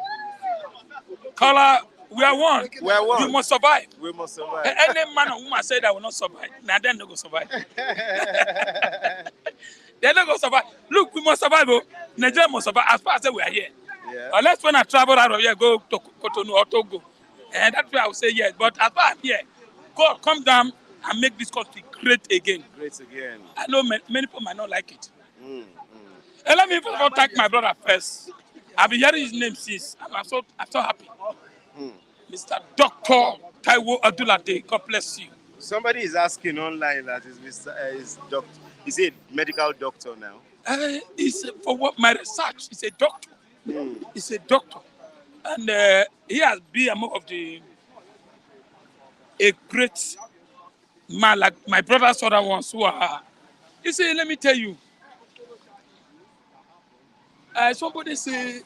Color, we are one. We are one. We must survive. We must survive. Any man or woman say that will not survive. Now then they go survive. They're not going to survive. Look, we must survive. Nigeria must survive as far as we are here. Yeah. Unless when I travel out of here, go to Cotonou or Togo. And that's why I would say yes. But as far as I'm here, God, come down and make this country great again. Great again. I know many people might not like it. And let me first of all thank my brother first. I've been hearing his name since. I'm so happy. Mr. Dr. Taiwo Adulade, God bless you. Somebody is asking online that is doctor. Is he a medical doctor now? For what my research, he's a doctor. He's a doctor. And he has been among a great man like my brothers, other ones who are. You see, let me tell you. Somebody say,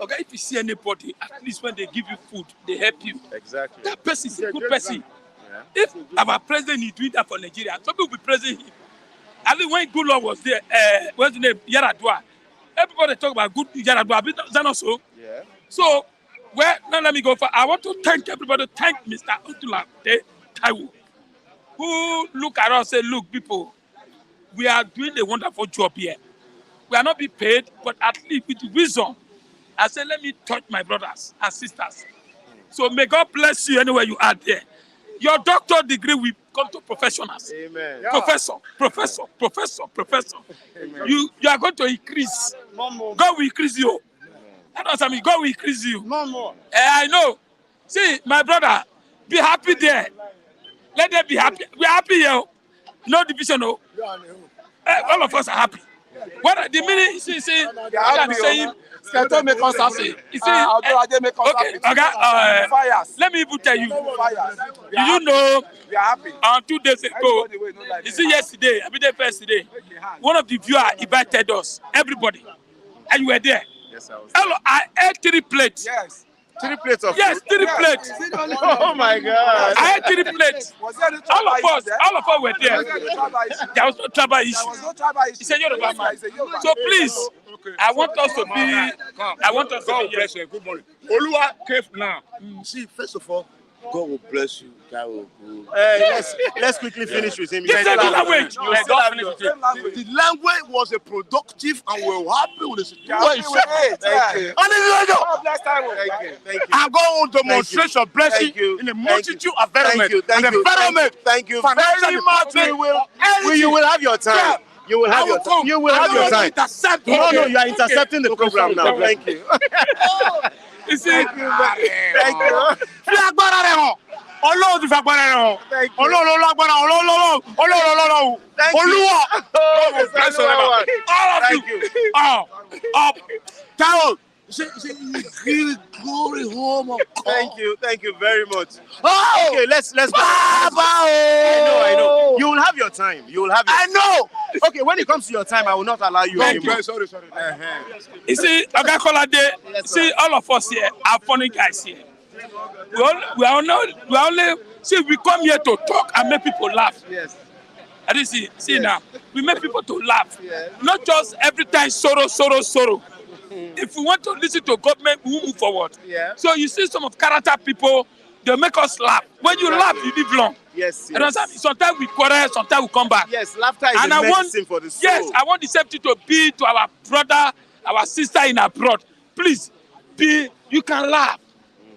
okay, if you see anybody, at least when they give you food, they help you. Exactly. That person is a good person. Yeah. If our president is doing that for Nigeria, some people will be praising him. I think when good Lord was there, what's the name? Yaradua. Everybody talk about good Yaradua. Is that not so? Yeah. So, now let me go for. I want to thank everybody. Thank Mr. Odulade Taiwo, who look at us and say, look, people, we are doing a wonderful job here. We are not being paid, but at least with wisdom, I said, let me touch my brothers and sisters. So may God bless you anywhere you are there. Your doctor degree will come to professionals. Amen. Professor. Amen. You are going to increase. God will increase you. That's what I mean. God will increase you. No more. I know. See, my brother, be happy there. Let them be happy. We are happy here. No division. No. All of us are happy. What the minute you see, I'm saying, Don't make us happy. you see, let me even tell you. Do you know? We are happy. 2 days ago, you see, yesterday, I mean, the first day, one of the viewers invited us, everybody, and you were there. Yes, I was. Hello, I ate 3 plates. Yes. 3 plates of Yes, food? 3 plates. Oh my God. I had 3 plates. Was there any All tribal of issue us were there. there? Was there any tribal issue? There was no tribal There issue. was no tribal issue. He said, "You're a man." He said, "Yoruba." So please, I want us to be. I want us to God be. bless you. Good morning. Oluwa came now. See, first of all, God will bless you. Let's quickly finish with him. Give them the language. You still have your- The language was a productive and we're happy with the situation. Happy with it, yeah. Thank you. God bless Taiwo. Thank you. And God will demonstration blessing Thank you. in a Thank multitude you. of environment. Thank And you. the environment. Thank you Financial very much. department, You will have your time. You will have your time. You will have your time. Intercept. No, you are intercepting the program now. sorry. Thank you. You see, Thank you. Thank you. Fi agbára rẹ̀ hàn. Ọlọ́run ti fi agbára rẹ̀ hàn. Thank you. Ọlọ́run ló lágbára. Ọlọ́run. Thank you. Olúwa. Oh, God will Mr. bless you. Lawal. All of Thank you. you. Taiwo, say you glory home of God. Thank you very much. Oh, Okay, let's go. Baba, I know. You will have your time. I know. Okay, when it comes to your time, I will not allow you Thank anymore. you. Sorry. You see, Oga Kolade, Yes, see, sir. all of us here are funny guys here. We are only, see, we come here to talk and make people laugh. Yes. And you see Yes. now, we make people to laugh. Yes. Not just every time sorrow. If we want to listen to government, we will move forward. Yeah. So you see some of character people, they make us laugh. When you laugh, you live long. Yes, You understand? yes. Sometimes we quarrel, sometimes we come back. Yes, laughter is And a I want, medicine for the soul. yes, I want the same thing to be to our brother, our sister in abroad. Please, you can laugh.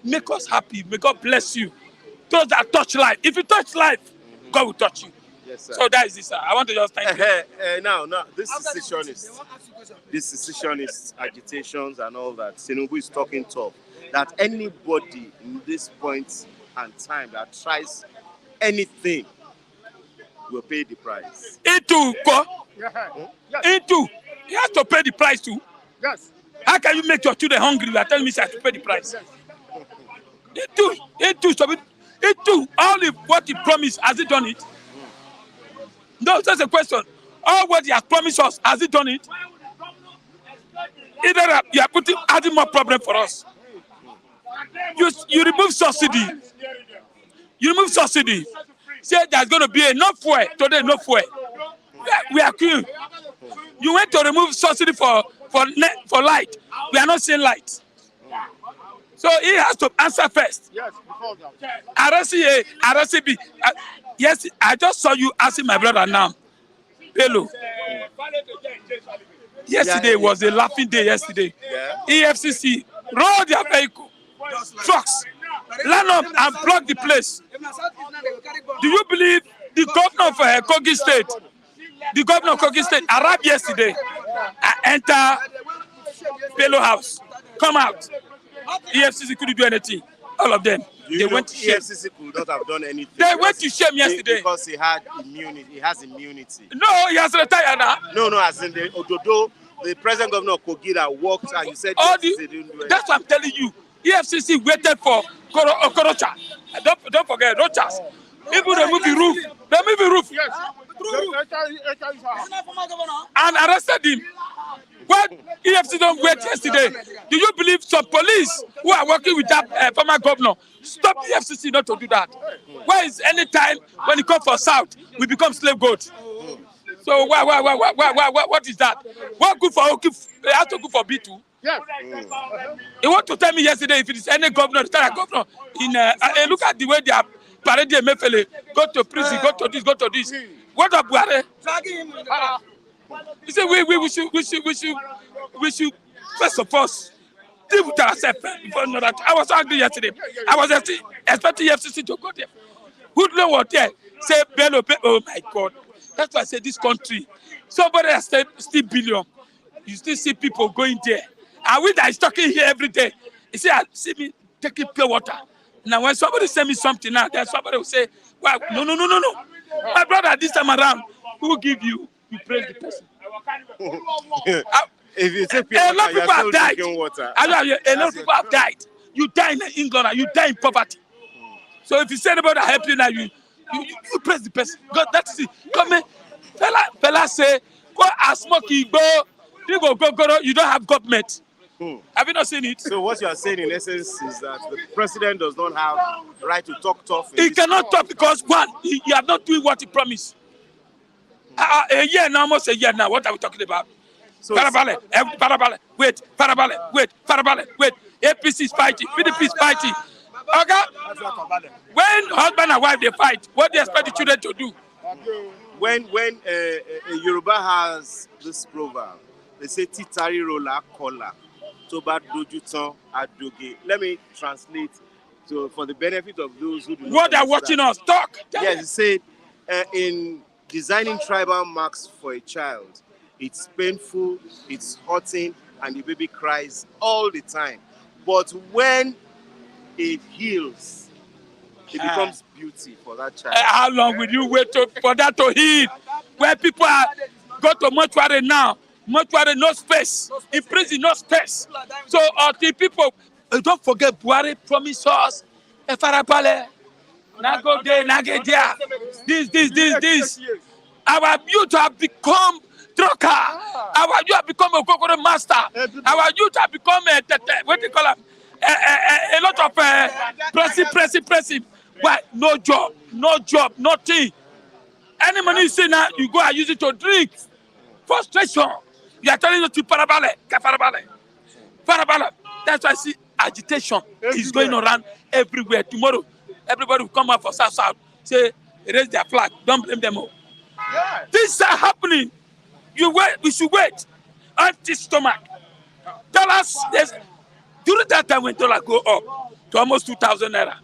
Make us happy. May God bless you. Those that touch life. If you touch life, God will touch you. Yes, sir. So that is it, sir. I want to just thank you. Now, this secessionist agitations and all that, Tinubu is talking tough. That anybody in this point and time that tries anything will pay the price. Into, he has to pay the price too. Yes. How can you make your children hungry? You are telling me I have to pay the price. Into all what he promised, has he done it? No, that's a question. All what he has promised us, has he done it? Either you are adding more problem for us. You remove subsidy. Say there's going to be enough fuel. Today, no fuel. We are queuing. You went to remove subsidy for light. We are not seeing light. So he has to answer first. Yes, before that. RCA, RCB. Yes, I just saw you asking my brother now. Hello. Yesterday was a laughing day yesterday. EFCC rolled their vehicle, trucks, line up and block the place. Do you believe the governor of Kogi State, arrived yesterday and enter Bello House, come out. EFCC couldn't do anything. All of them. They went to shame. EFCC could not have done anything. They went to shame yesterday. Because he had immunity. He has immunity. No, he has retired now. No, as in the Ododo, the present governor of Kogi that walked and you said All EFCC didn't do anything. that's what I'm telling you. EFCC waited for Okorocha. Don't forget, Rochas. People remove the roof. Yes. And arrested him. What EFCC don't wait yesterday? Do you believe some police who are working with that former governor stop EFCC not to do that? Why is any time when it comes for South, we become slave goats? So why, what is that? What good for Okif? It has to go for B2. Yes. He want to tell me yesterday if it is any governor, governor in look at the way they are parading Mefele, go to prison, go to this. What about Buhari? You say we should first of all deal with ourselves before another. I was angry yesterday. I was expecting FCC to go there. Who know what there? Say Bello, oh my God. That's why I say this country. Somebody has said still billion. You still see people going there. And we that is talking here every day. You see, I see me taking pure water. Now when somebody send me something now, then somebody will say, well, no. My brother, this time around, who will give you? You praise the person. If you take pure A lot water, of you're people have still died. drinking water. A lot of people have died. You die in England, you die in poverty. So if you say anybody that help you now, you praise the person. God, that's it. Come in. Fella say, go and smoke, go. You don't have government. Have you not seen it? So what you are saying in essence is that the president does not have the right to talk tough. He cannot talk because one, he are not doing what he promised. A year now, almost a year now. What are we talking about? So Parabale, wait. APC is fighting, PDP is fighting. Okay? When husband and wife they fight, what do you expect the children to do? when Yoruba has this proverb, they say titari rola kola, toba dojutan adoge. Let me translate for the benefit of those who do not What are understand. watching us talk? Yes, he said in designing tribal marks for a child, it's painful, it's hurting, and the baby cries all the time. But when it heals, it becomes beauty for that child. How long will you wait for that to heal? Where people are go to mortuary now, mortuary no space, in prison no space. So the people, don't forget Buhari promised us a farapale. Now go there, now get there. This. Our youth have become trucker. Our youth have become a coconut master. Our youth have become what do you call them? A lot of pressing. But no job, nothing. Any money you see now, you go and use it to drink. Frustration. You are telling us to parabale. That's why I see agitation is going around everywhere. Tomorrow, everybody will come out for South. Say, raise their flag. Don't blame them all. Things are happening. We should wait. Empty stomach. Dollars, during that time when dollar go up to almost 2,000 naira,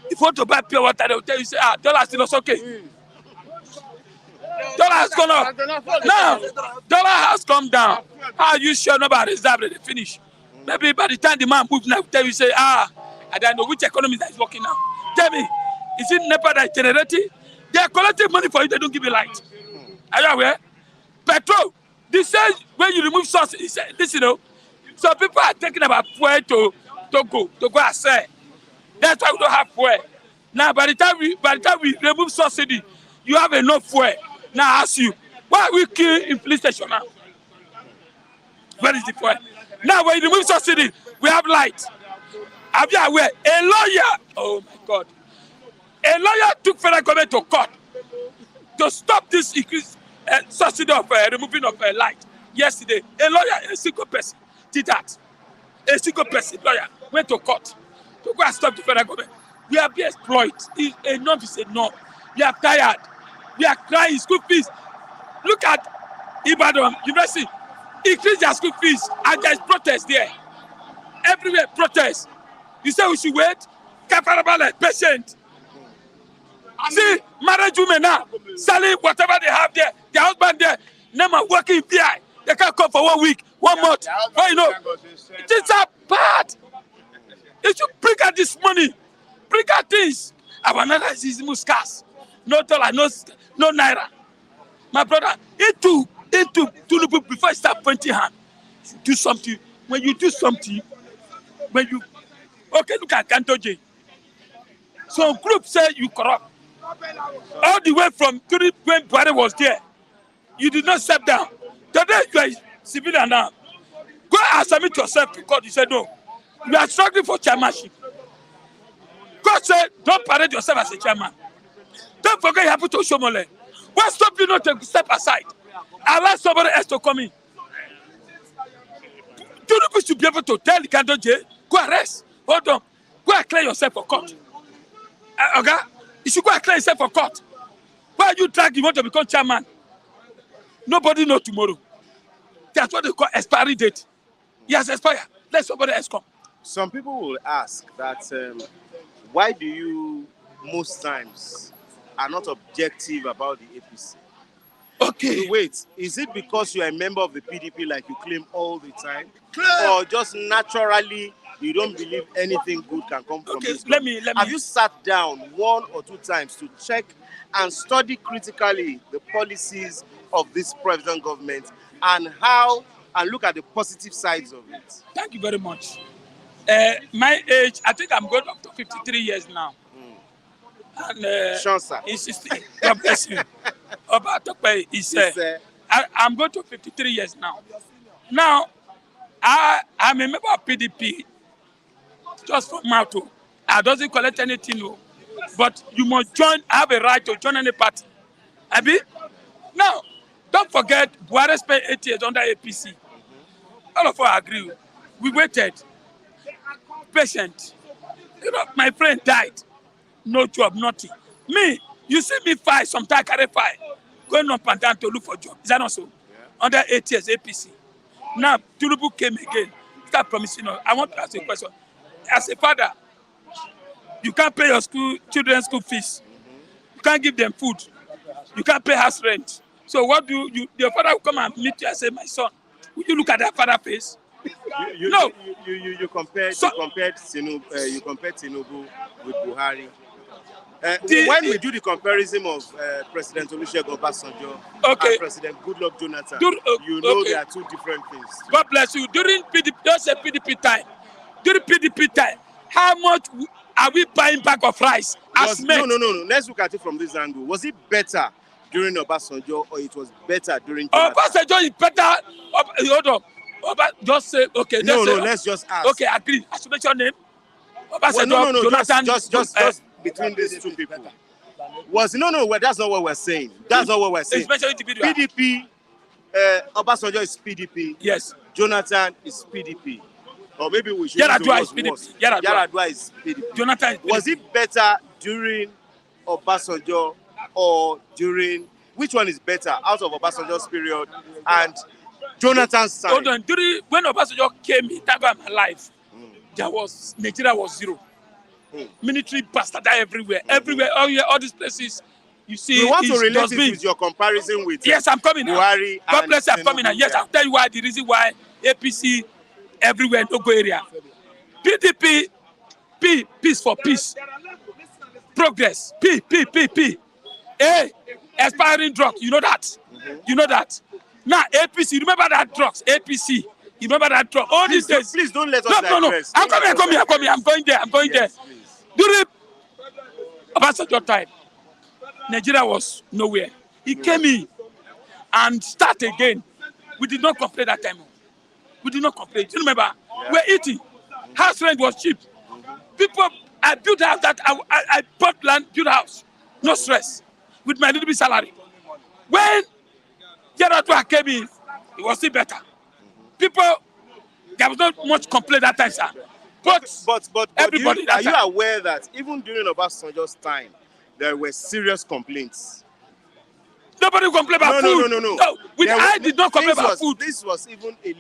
if you want to buy pure water, they will tell you, say, dollar still not okay. Dollar has gone up. Now, dollar has come down. How are you sure nobody reserve they finish? Maybe by the time the man moves now, tell you, say, I don't know which economy that is working now. Tell me, is it NEPA that is generating? They are collecting money for you, they don't give you light. Are you aware? Petrol, this says when you remove source, this, so people are taking about fuel to go and sell. That's why we don't have fuel. Now, by the time we remove subsidy, you have enough fuel. Now I ask you, why we kill in police station now? Where is the fuel? Now when you remove subsidy, we have light. Are you aware? A lawyer, oh my God, a lawyer took federal government to court to stop this increase subsidy of removing of light. Yesterday, a lawyer, a single person, did that. A single person, lawyer, went to court to go and stop the federal government. We are being exploited. Enough is enough. We are tired. We are crying school fees. Look at Ibadan University. Increase their school fees, and there is protest there. Everywhere protest. You say we should wait? Patient. See, married women now selling whatever they have there. Their husband there, them are working in PI. They can't come for 1 week, 1 month. Why things are bad. They should bring out this money, bring out things. Our naira is scarce. No dollar, no naira. My brother, into Tinubu before you start pointing hand. Do something. When you do something, look at Kantoje. Some group say you corrupt. All the way from when Buhari was there, you did not step down. Today you are civilian now. Go and submit yourself to court. You said no. You are struggling for chairmanship. God said, don't parade yourself as a chairman. Don't forget you have to show Shomole. What stop you not to step aside? Allow somebody else to come in. Tinubu should be able to tell the Kantoje, go arrest. Hold on. Go and clear yourself for court. Okay? You should go and clear yourself for court. Why are you dragging? You want to become chairman? Nobody knows tomorrow. That's what they call expiry date. He has expired. Let somebody else come. Some people will ask that why do you most times are not objective about the APC? Okay. Wait, is it because you are a member of the PDP like you claim all the time? Or just naturally you don't believe anything good can come from this? Let me. Have you sat down 1 or 2 times to check and study critically the policies of this present government and look at the positive sides of it? Thank you very much. My age, I think I'm going up to 53 years now. And Sure, sir. God bless you. I'm going to 53 years now. Now, I'm a member of PDP just from Malto. I doesn't collect anything, no. But you must have a right to join any party. Abi? Now, don't forget, Buhari spent 8 years under APC. All of us agree. We waited. Patient. My friend died. No job, nothing. Me, you see me fight, sometimes carry fight. Going up and down to look for job. Is that not so? Yeah. Under 8 years, APC. Now, Tinubu came again. Start promising us. I want to ask a question. As a father, you can't pay your children's school fees. You can't give them food. You can't pay house rent. So what do you? Your father will come and meet you and say, "My son, will you look at that father face?" No. You compared Tinubu with Buhari. When we do the comparison of President Olusegun Obasanjo and President Goodluck Jonathan, they are 2 different things. God bless you. During PDP time, how much are we buying back of rice as men? No. Let's look at it from this angle. Was it better during Obasanjo, or it was better during Jonathan? Obasanjo is better. Hold on. Just say, okay. Let's just ask. Okay, agree. I should mention your name. Obasanjo, Well, Jonathan. Just between these two people. Well, that's not what we're saying. That's not what we're saying. PDP, Obasanjo is PDP. Yes. Jonathan is PDP. Or maybe we should Yaradua is PDP. Yaradua is PDP. Jonathan is PDP. Was it better during Obasanjo or during... Which one is better out of Obasanjo's period and Jonathan's time? Hold on. When Obasanjo came in that time alive, Nigeria was zero. Military bastard everywhere. Everywhere, all these places. You see, we want to relate it with your comparison with yes, I'm coming now. Buhari. God bless you, I'm coming now. Yes, I'll tell you why. The reason why APC everywhere, no go area. PDP, peace for peace. Progress, P. Expiring drugs, you know that. You know that. Now, APC, remember that drugs, APC. You remember that drug? All these days. Please don't let us digress. I'm coming. I'm going there. Please. During Obasanjo time, Nigeria was nowhere. He came in and start again. We did not complain that time. We did not complain. Do you remember? Yeah. We're eating. House rent was cheap. People, I built a house that I bought land, built a house. No stress. With my little bit salary. When Yaradua came in, it was still better. People, there was not much complaint that time, sir. But everybody, are you aware that even during Obasanjo's time, there were serious complaints? Nobody complained about food. No. I did not complain about food. This was even a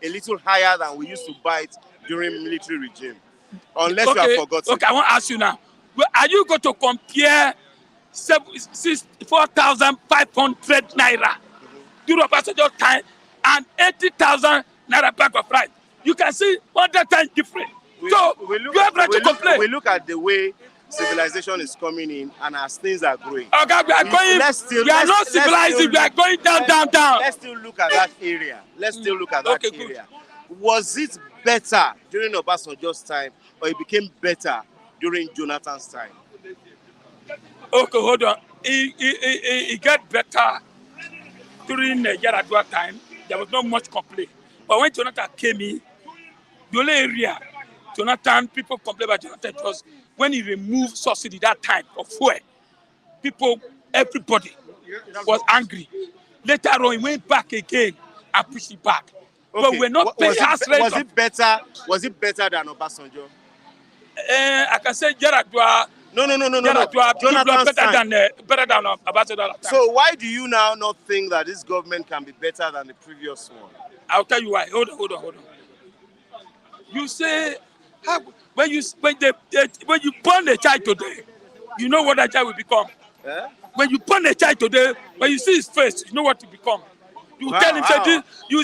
little higher than we used to buy it during military regime. Unless you have forgotten. Okay, I want to ask you now. Are you going to compare 4,500 naira during Obasanjo's time and 80,000 naira bag of rice? You can see 100 times different. You have right to complain. We look at the way civilization is coming in and as things are growing. Okay, we are not civilizing, we are going down. Let's still look at that area. Good. Was it better during Obasanjo's time or it became better during Jonathan's time? Okay, hold on. It got better during Yaradua time. There was not much complaint. But when Jonathan came in, the only area Jonathan, people complain about Jonathan was when he removed subsidy that time of fuel. Everybody was angry. Later on, he went back again and pushed it back. Okay. But we're not paying house rent. Was it better than Obasanjo? I can say Yaradua. No. Jonathan's better than Obasanjo. So why do you now not think that this government can be better than the previous one? I'll tell you why. Hold on. You say when you born a child today, you know what that child will become. Eh? When you born a child today, when you see his face, you know what he become. You tell him,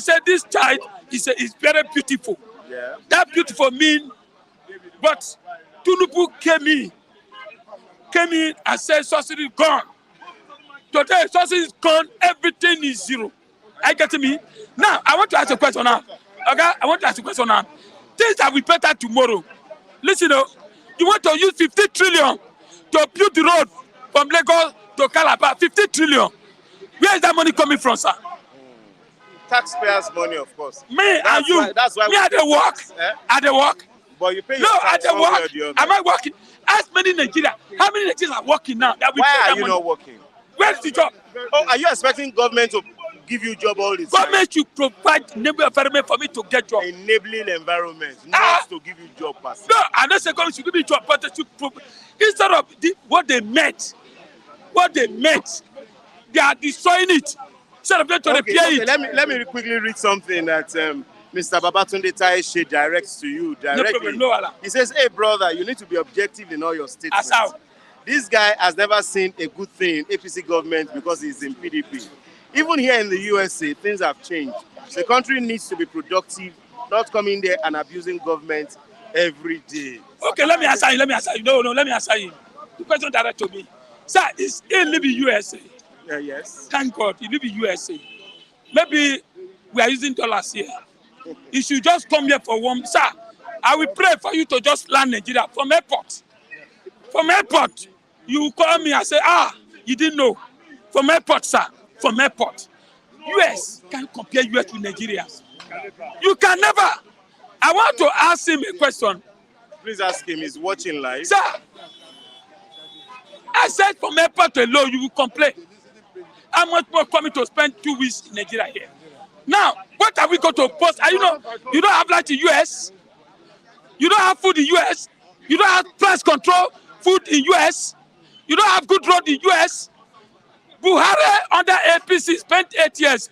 say this child is very beautiful. Yeah. That beautiful mean, but Tinubu came in and said subsidy is gone. Today subsidy is gone, everything is zero. Are you getting me? Now I want to ask a question now. Okay, I want to ask a question now. Things that will be better tomorrow. Listen, you want to use 50 trillion to build the road from Lagos to Calabar. 50 trillion. Where is that money coming from, sir? Taxpayers' money, of course. That's why me at the work. At the work. But you pay your tax at the work. Am I working? Ask many Nigerians. How many Nigerians are working now? Why are you not working? Where's the job? Oh, are you expecting government to give you job all this time? Government should provide enabling environment for me to get job. Enabling environment, not to give you job. No, I don't say government should give me job, but they should instead of what they meant, they are destroying it. Instead of going to repair it. Let me quickly read something that Mr. Babatunde Taishe directs to you directly. No problem, He says, hey brother, you need to be objective in all your statements. As how? This guy has never seen a good thing in APC government because he's in PDP. Even here in the USA, things have changed. The country needs to be productive, not coming there and abusing government every day. Okay, let me answer you. No, let me answer you. The question direct to me. Sir, he live in USA. Yes. Thank God, he live in USA. Maybe we are using dollars here. You should just come here for one. Sir, I will pray for you to just land Nigeria from airport. From airport, you call me and say, you didn't know. From airport, sir. From airport. US can compare US with Nigeria. You can never. I want to ask him a question. Please ask him. He's watching live. Sir, I said from airport alone, you will complain. How much more coming to spend 2 weeks in Nigeria here? Now, what are we going to post? You know, you don't have light in US. You don't have food in US. You don't have price control food in US. You don't have good road in US. Buhari under APC spent 8 years.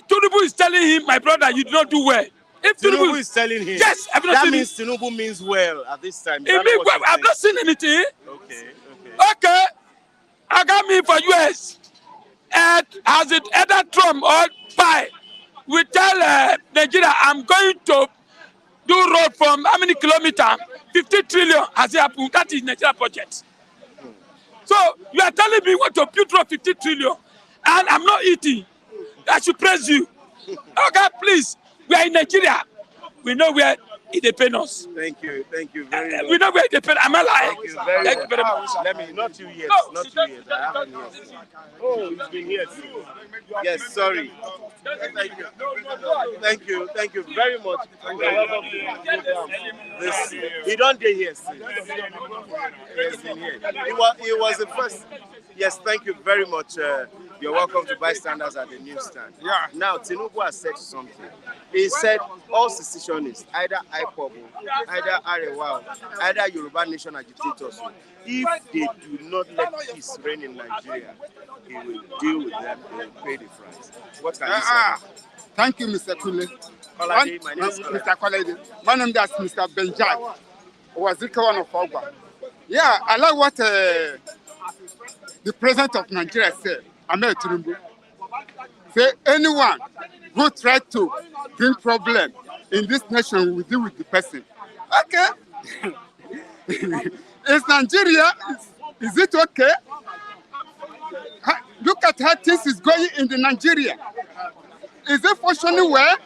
Tinubu is telling him, my brother, you did not do well. If Tinubu is telling him. Yes, I've not that seen means Tinubu means well at this time. It means well. I've not seen anything. Okay. Okay. I got me for US. And as it either Trump or Pai, we tell Nigeria, I'm going to do road from how many kilometers? 50 trillion has it happened. That is Nigeria budget. So you are telling me what to build road 50 trillion and I'm not eating. I should praise you. Okay, please. We are in Nigeria. We know where it depends us. Thank you very much. We know where it depends. Am I lying? Thank you very much. Let me, not you yet. No, Not you yet. I haven't yet. Oh, he's been here too. Yes, sorry. Thank you very much. Welcome to the program. This, he don't get here since. He has been here. He was the first. Yes, thank you very much. You're welcome to bystanders at the newsstand. Yeah. Now, Tinubu has said something. He said all secessionists, either IPOB, either Arewa, either Yoruba Nation agitators, if they do not let peace reign in Nigeria, he will deal with them and pay the price. What can you say? Thank you, Mr. Kule. Kolade, my name is Kolade. Mr. Kolade. My name is Mr. Benjai. Wazika of Ogba. Yeah, I like what the president of Nigeria said, Ahmed Tinubu. Say anyone who tries to bring problem in this nation will deal with the person. Okay. Is Nigeria, is it okay? Look at how things is going in the Nigeria. Is it functioning well?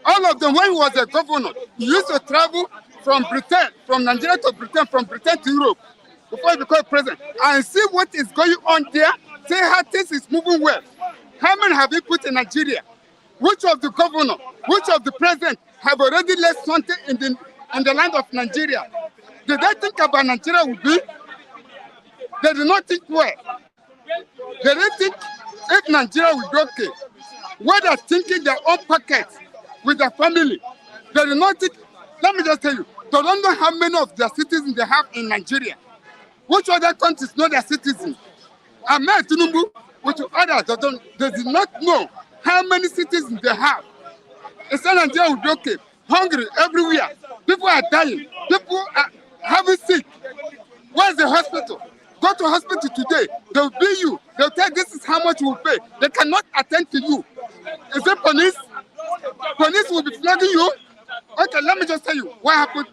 All of them, when he was a governor, he used to travel from Britain, from Nigeria to Britain, from Britain to Europe, before he became president, and see what is going on there, say how things is moving well. How many have you put in Nigeria? Which of the governor, which of the president have already left something in the land of Nigeria? Did they think about Nigeria would be? They did not think well. They didn't think if Nigeria would be okay. Why they're thinking their own pocket with their family. They did not think, let me just tell you, they don't know how many of their citizens they have in Nigeria. Which other countries know their citizens? Ahmed Tinubu, which others, they did not know how many citizens they have. They said Nigeria will be okay. Hungry everywhere. People are dying. People are having sick. Where's the hospital? Go to hospital today. They'll bill you. They'll tell this is how much you will pay. They cannot attend to you. Is it police? Police will be flogging you. Okay, let me just tell you what happened.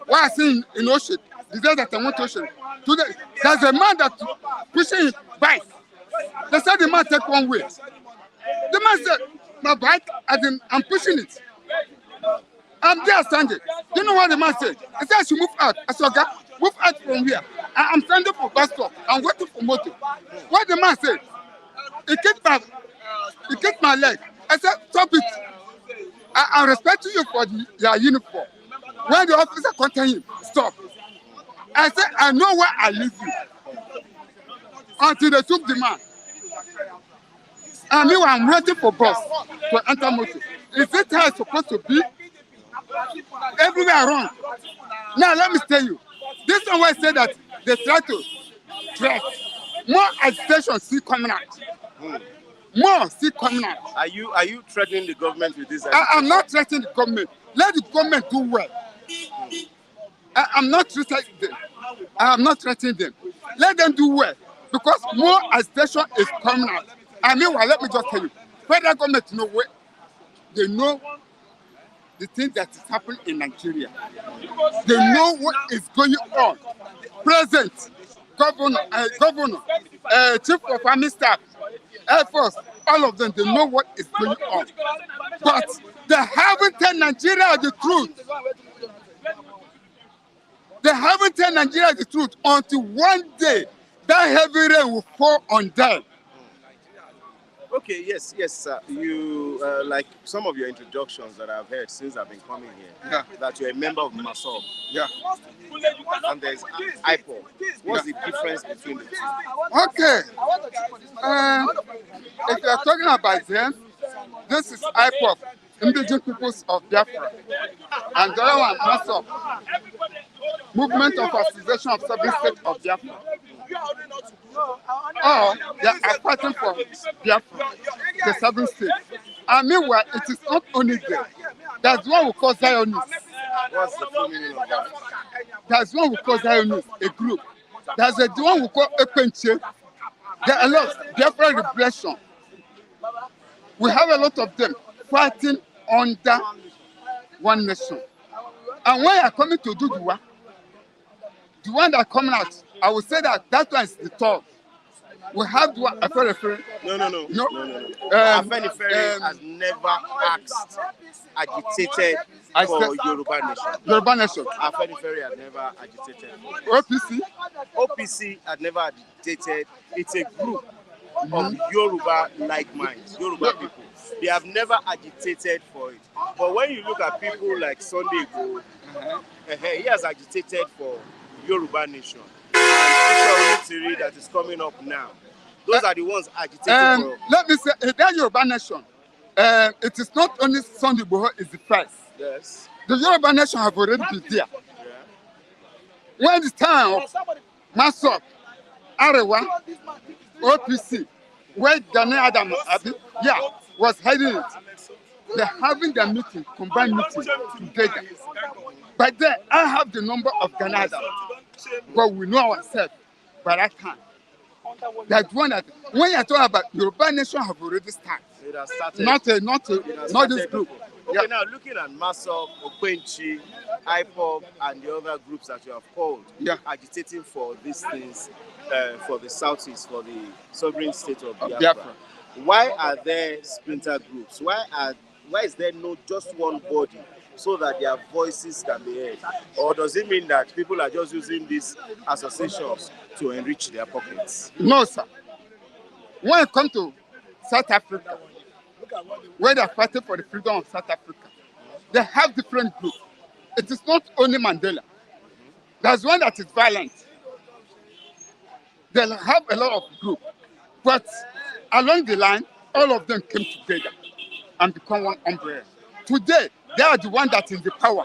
What I see in Ocean. The day that I went to Ocean. Today, there's a man that pushing his bike. They said the man take one way. The man said, my bike, I'm pushing it. I'm there standing. You know what the man said? He said I should move out. I said, okay, move out from here. I'm standing for bus stop. I'm waiting for motor. What the man said? He kicked my leg. I said, stop it. I'm respecting you for your uniform. When the officer contacted him, stop. I said, I know where I leave you. Until they took the man. And meanwhile, I'm waiting for bus to enter motor. Is it how it's supposed to be? Everywhere around. Now, let me tell you. This one where I said that they try to threat. More agitation still coming out. More still coming out. Are you threatening the government with this? I'm not threatening the government. Let the government do well. I'm not threatening them. I'm not threatening them. Let them do well. Because more agitation is coming out. And meanwhile, let me just tell you, federal government know where they know the things that is happening in Nigeria. They know what is going on. President, governor, chief of army staff, Air Force, all of them, they know what is going on. But they haven't tell Nigeria the truth. They haven't tell Nigeria the truth until one day that heavy rain will fall on them. Okay, yes, sir. You, like some of your introductions that I've heard since I've been coming here, Yeah. that you're a member of MASOB Yeah. and there's IPOB. What's the difference between the two? Okay. If you're talking about them, this is IPOP, Indigenous Peoples of Biafra. And the other one, MASOB, Movement of Association of Sovereign States of Biafra. Or they are fighting for Biafra, the sovereign state. And meanwhile, it is not only there. There's one we call Zionists. What's the full meaning of that? There's one we call Zionists, a group. There's the one we call Epenche. There are a lot. Biafra repression. We have a lot of them fighting under one nation. And when you are coming to do the one that coming out, I will say that one is the top. We have the one. No. Afenifere has never asked, agitated for Yoruba nation. Yoruba nation. Afenifere has never agitated. OPC had never agitated. It's a group of Yoruba like minds, Yoruba people. They have never agitated for it. But when you look at people like Sunday Igboho, he has agitated for Yoruba nation. And Tiri that is coming up now. Those are the ones agitating for. Let me say, that Yoruba nation, it is not only Sunday Igboho is the first. Yes. The Yoruba nation have already been there. Yeah. When the time of MASOB, Arewa, OPC, where Ghanaian Adam was heading it, they're having their meeting, combined meeting together. But then I have the number of Ghanaian Adam, but we know ourselves, but I can't. That one that when you're talking about Yoruba nation have already started. It has started. Not this group. Okay, now looking at MASOB, Okwenchi, IPOB, and the other groups that you have called, agitating for these things, for the Southeast, for the sovereign state of Biafra. Why are there splinter groups? Why is there not just one body so that their voices can be heard? Or does it mean that people are just using these associations to enrich their pockets? No, sir. When it comes to South Africa, where they're fighting for the freedom of South Africa, they have different groups. It is not only Mandela. There's one that is violent. They have a lot of groups. But along the line, all of them came together and become one umbrella. Today, they are the one that's in the power.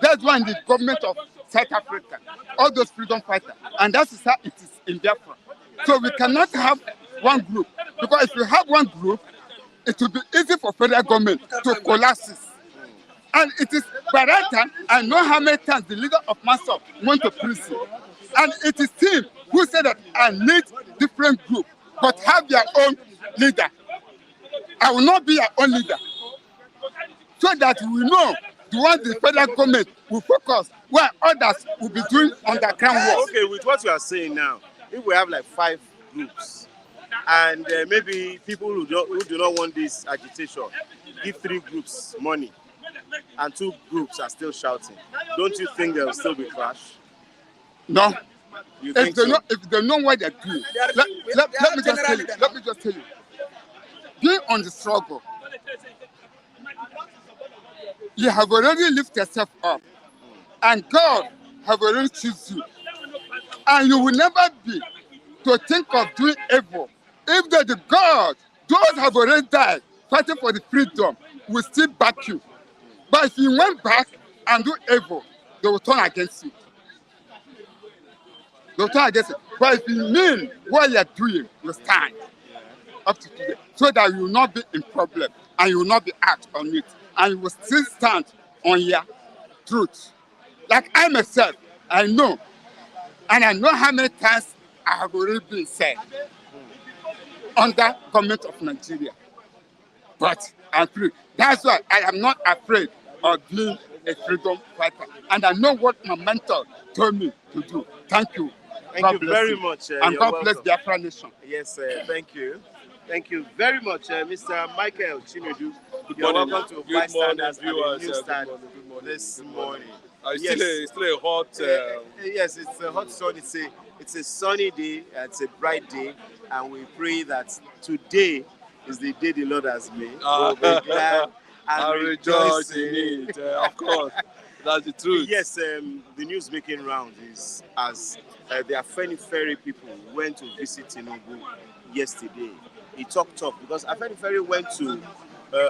That's one in the government of South Africa, all those freedom fighters. And that is how it is in Biafra. So we cannot have one group. Because if you have one group, it will be easy for federal government to collapse this. And it is by that time, I know how many times the leader of MASOB went to prison. And it is him who said that I need different groups, but have their own leader. I will not be your own leader. So that we know the one the federal government will focus, where others will be doing underground work. Okay, with what you are saying now, if we have like 5 groups, and maybe people who do not want this agitation, give 3 groups money, and 2 groups are still shouting, don't you think there will still be clash? No. You think so? If they know what they're doing, let me just tell you. Being on the struggle, you have already lifted yourself up, and God have already chosen you, and you will never be to think of doing evil. If the God, those have already died fighting for the freedom, will still back you. But if you went back and do evil, they will turn against you. They will turn against it. But if you mean what you are doing, you stand up to today, so that you will not be in problem and you will not be act on it, and you will still stand on your truth. Like I myself, I know, and I know how many times I have already been said under government of Nigeria. But I'm free. That's why I am not afraid of being a freedom fighter. And I know what my mentor told me to do. Thank you. Thank you very much. And God bless Biafra nation. Yes, thank you. Thank you very much, Mr. Michael Chinedu. You're welcome to Bystanders and the Newsstand this morning. Yes. Still a hot. Yes, it's a hot sun. It's a sunny day. It's a bright day, and we pray that today is the day the Lord has made. We'll be glad and I rejoice rejoice in it. Of course, that's the truth. Yes, the news making round is as the Afenifere people went to visit Tinubu yesterday. He talked tough because Afenifere went to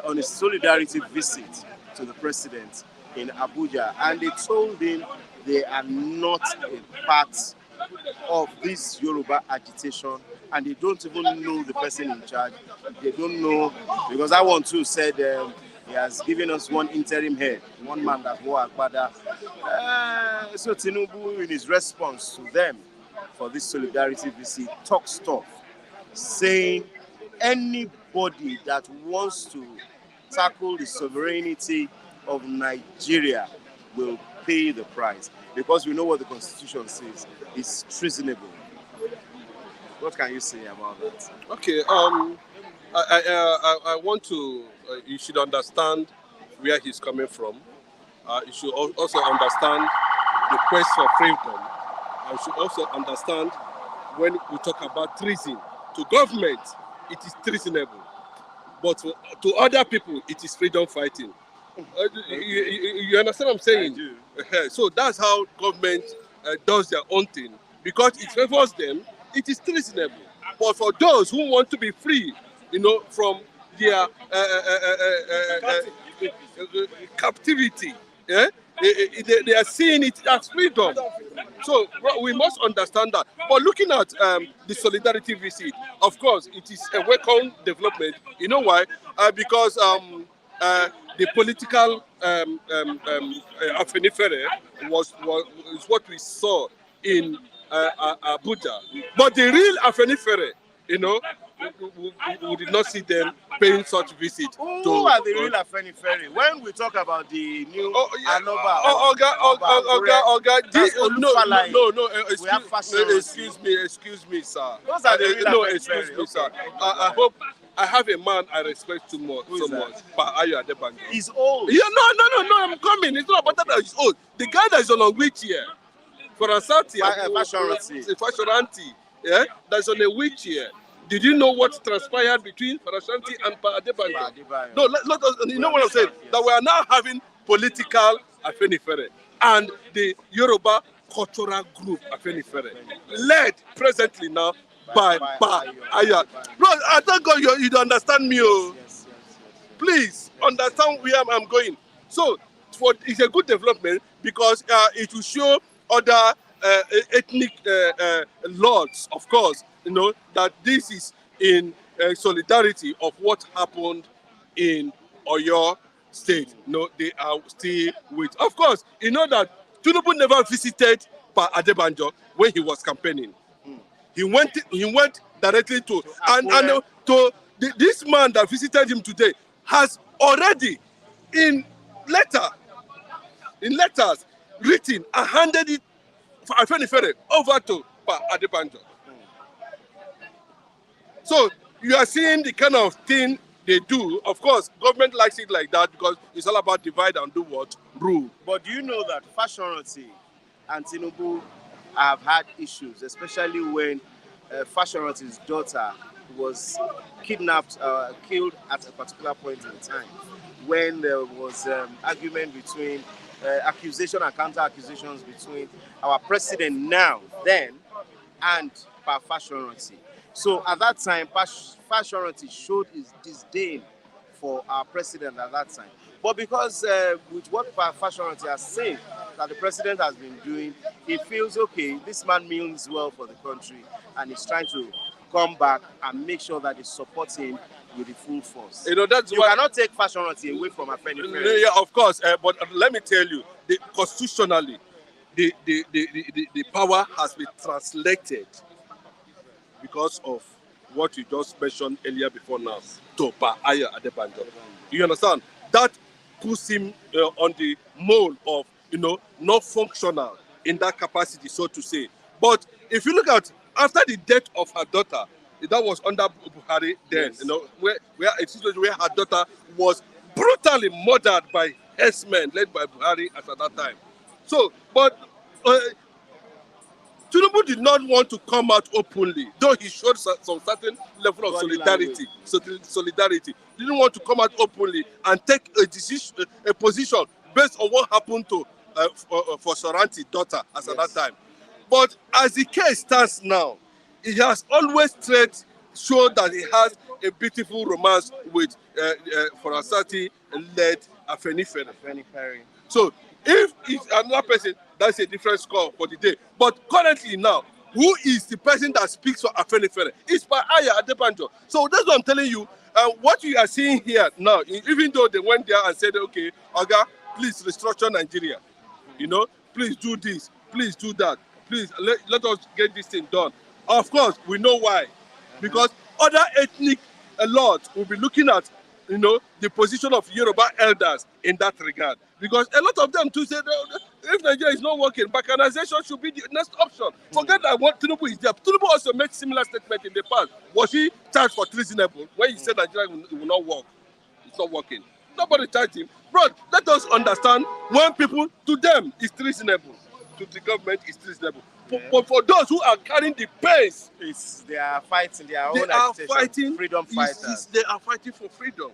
on a solidarity visit to the president in Abuja, and they told him they are not a part of this Yoruba agitation, and they don't even know the person in charge. They don't know, because that one too said he has given us one interim head, one man that wore Agbada. So Tinubu, in his response to them for this solidarity visit, talks tough, saying anybody that wants to tackle the sovereignty of Nigeria will pay the price, because we know what the Constitution says. It's treasonable. What can you say about that? Okay. I want to. You should understand where he's coming from. You should also understand the quest for freedom. You should also understand when we talk about treason. To government, it is treasonable, but to other people, it is freedom fighting. You understand what I'm saying? I do. So that's how government does their own thing. Because it favors them, it is treasonable. But for those who want to be free, from their captivity, they are seeing it as freedom. So we must understand that. But looking at the solidarity visit, of course, it is a welcome development. You know why? Because the political Afenifere is what we saw in Abuja. But the real Afenifere, we did not see them paying such visit. Who are the real Afenifere? When we talk about the new Anoba, excuse me, sir. Those are the real Afenifere. Excuse me, sir. I hope I have a man I respect so much. Pa Ayo Adebanjo. He's old. Yeah, no, I'm coming. It's not about that he's old. The guy that is on a wheelchair, for Asante, Fashoranti, yeah, that's on a wheelchair. Did you know what transpired between Farashanti and Pa Adebanjo? No, let us, you know what I'm saying? Yes. That we are now having political Afenifere and the Yoruba cultural group Afenifere, led presently now by Pa Ayo. Bro, I thank God you understand me. Yes. Please understand where I'm going. So it's a good development because it will show other ethnic lords, of course, that this is in solidarity of what happened in Oyo State. They are still with. Of course, you know that Tinubu never visited Pa Adebanjo when he was campaigning. He went directly to this man that visited him today has already in letters written and handed it for Afenifere over to Pa Adebanjo. So you are seeing the kind of thing they do. Of course, government likes it like that because it's all about divide and do what? Rule. But do you know that Fashoranti and Tinubu have had issues, especially when Fashoranti's daughter was kidnapped, killed at a particular point in time, when there was argument between accusation and counter-accusations between our president then, and Pa Fashoranti. So at that time, Fashoranti showed his disdain for our president at that time. But because with what Pa Fashoranti has said that the president has been doing, he feels, okay, this man means well for the country, and he's trying to come back and make sure that they support him with the full force. You cannot take Fashoranti away from Afenifere. Yeah, of course. But let me tell you, constitutionally, the power has been translated because of what you just mentioned earlier before now to Pa Ayo Adebanjo. You understand? That puts him on the mold of, not functional in that capacity, so to say. But if you look at after the death of her daughter, that was under Buhari then, yes. Where a situation where her daughter was brutally murdered by herdsmen led by Buhari at that time. So, but Tinubu did not want to come out openly, though he showed some certain level of solidarity. Solidarity. He didn't want to come out openly and take a decision, a position based on what happened to for Soranti's daughter at that time. But as the case stands now, he has always showed that he has a beautiful romance with Forasati-led Afenifere. So if it's another person, that's a different score for the day. But currently now, who is the person that speaks for Afenifere? It's by Aya Adebanjo. So that's what I'm telling you. What you are seeing here now, even though they went there and said, okay, Oga, please restructure Nigeria. You know, please do this, please do that. Please let us get this thing done. Of course, we know why. Because other ethnic lords will be looking at, you know, the position of Yoruba elders in that regard. Because a lot of them too say, if Nigeria is not working, balkanization should be the next option. Forget that what Tinubu is there. Tinubu also made similar statement in the past. Was he charged for treasonable when he said Nigeria will not work? It's not working. Nobody charged him. Bro, let us understand when people, to them, is treasonable. To the government, is treasonable. But for those who are carrying the pace, they are fighting their own agitation, freedom fighters. They are fighting for freedom.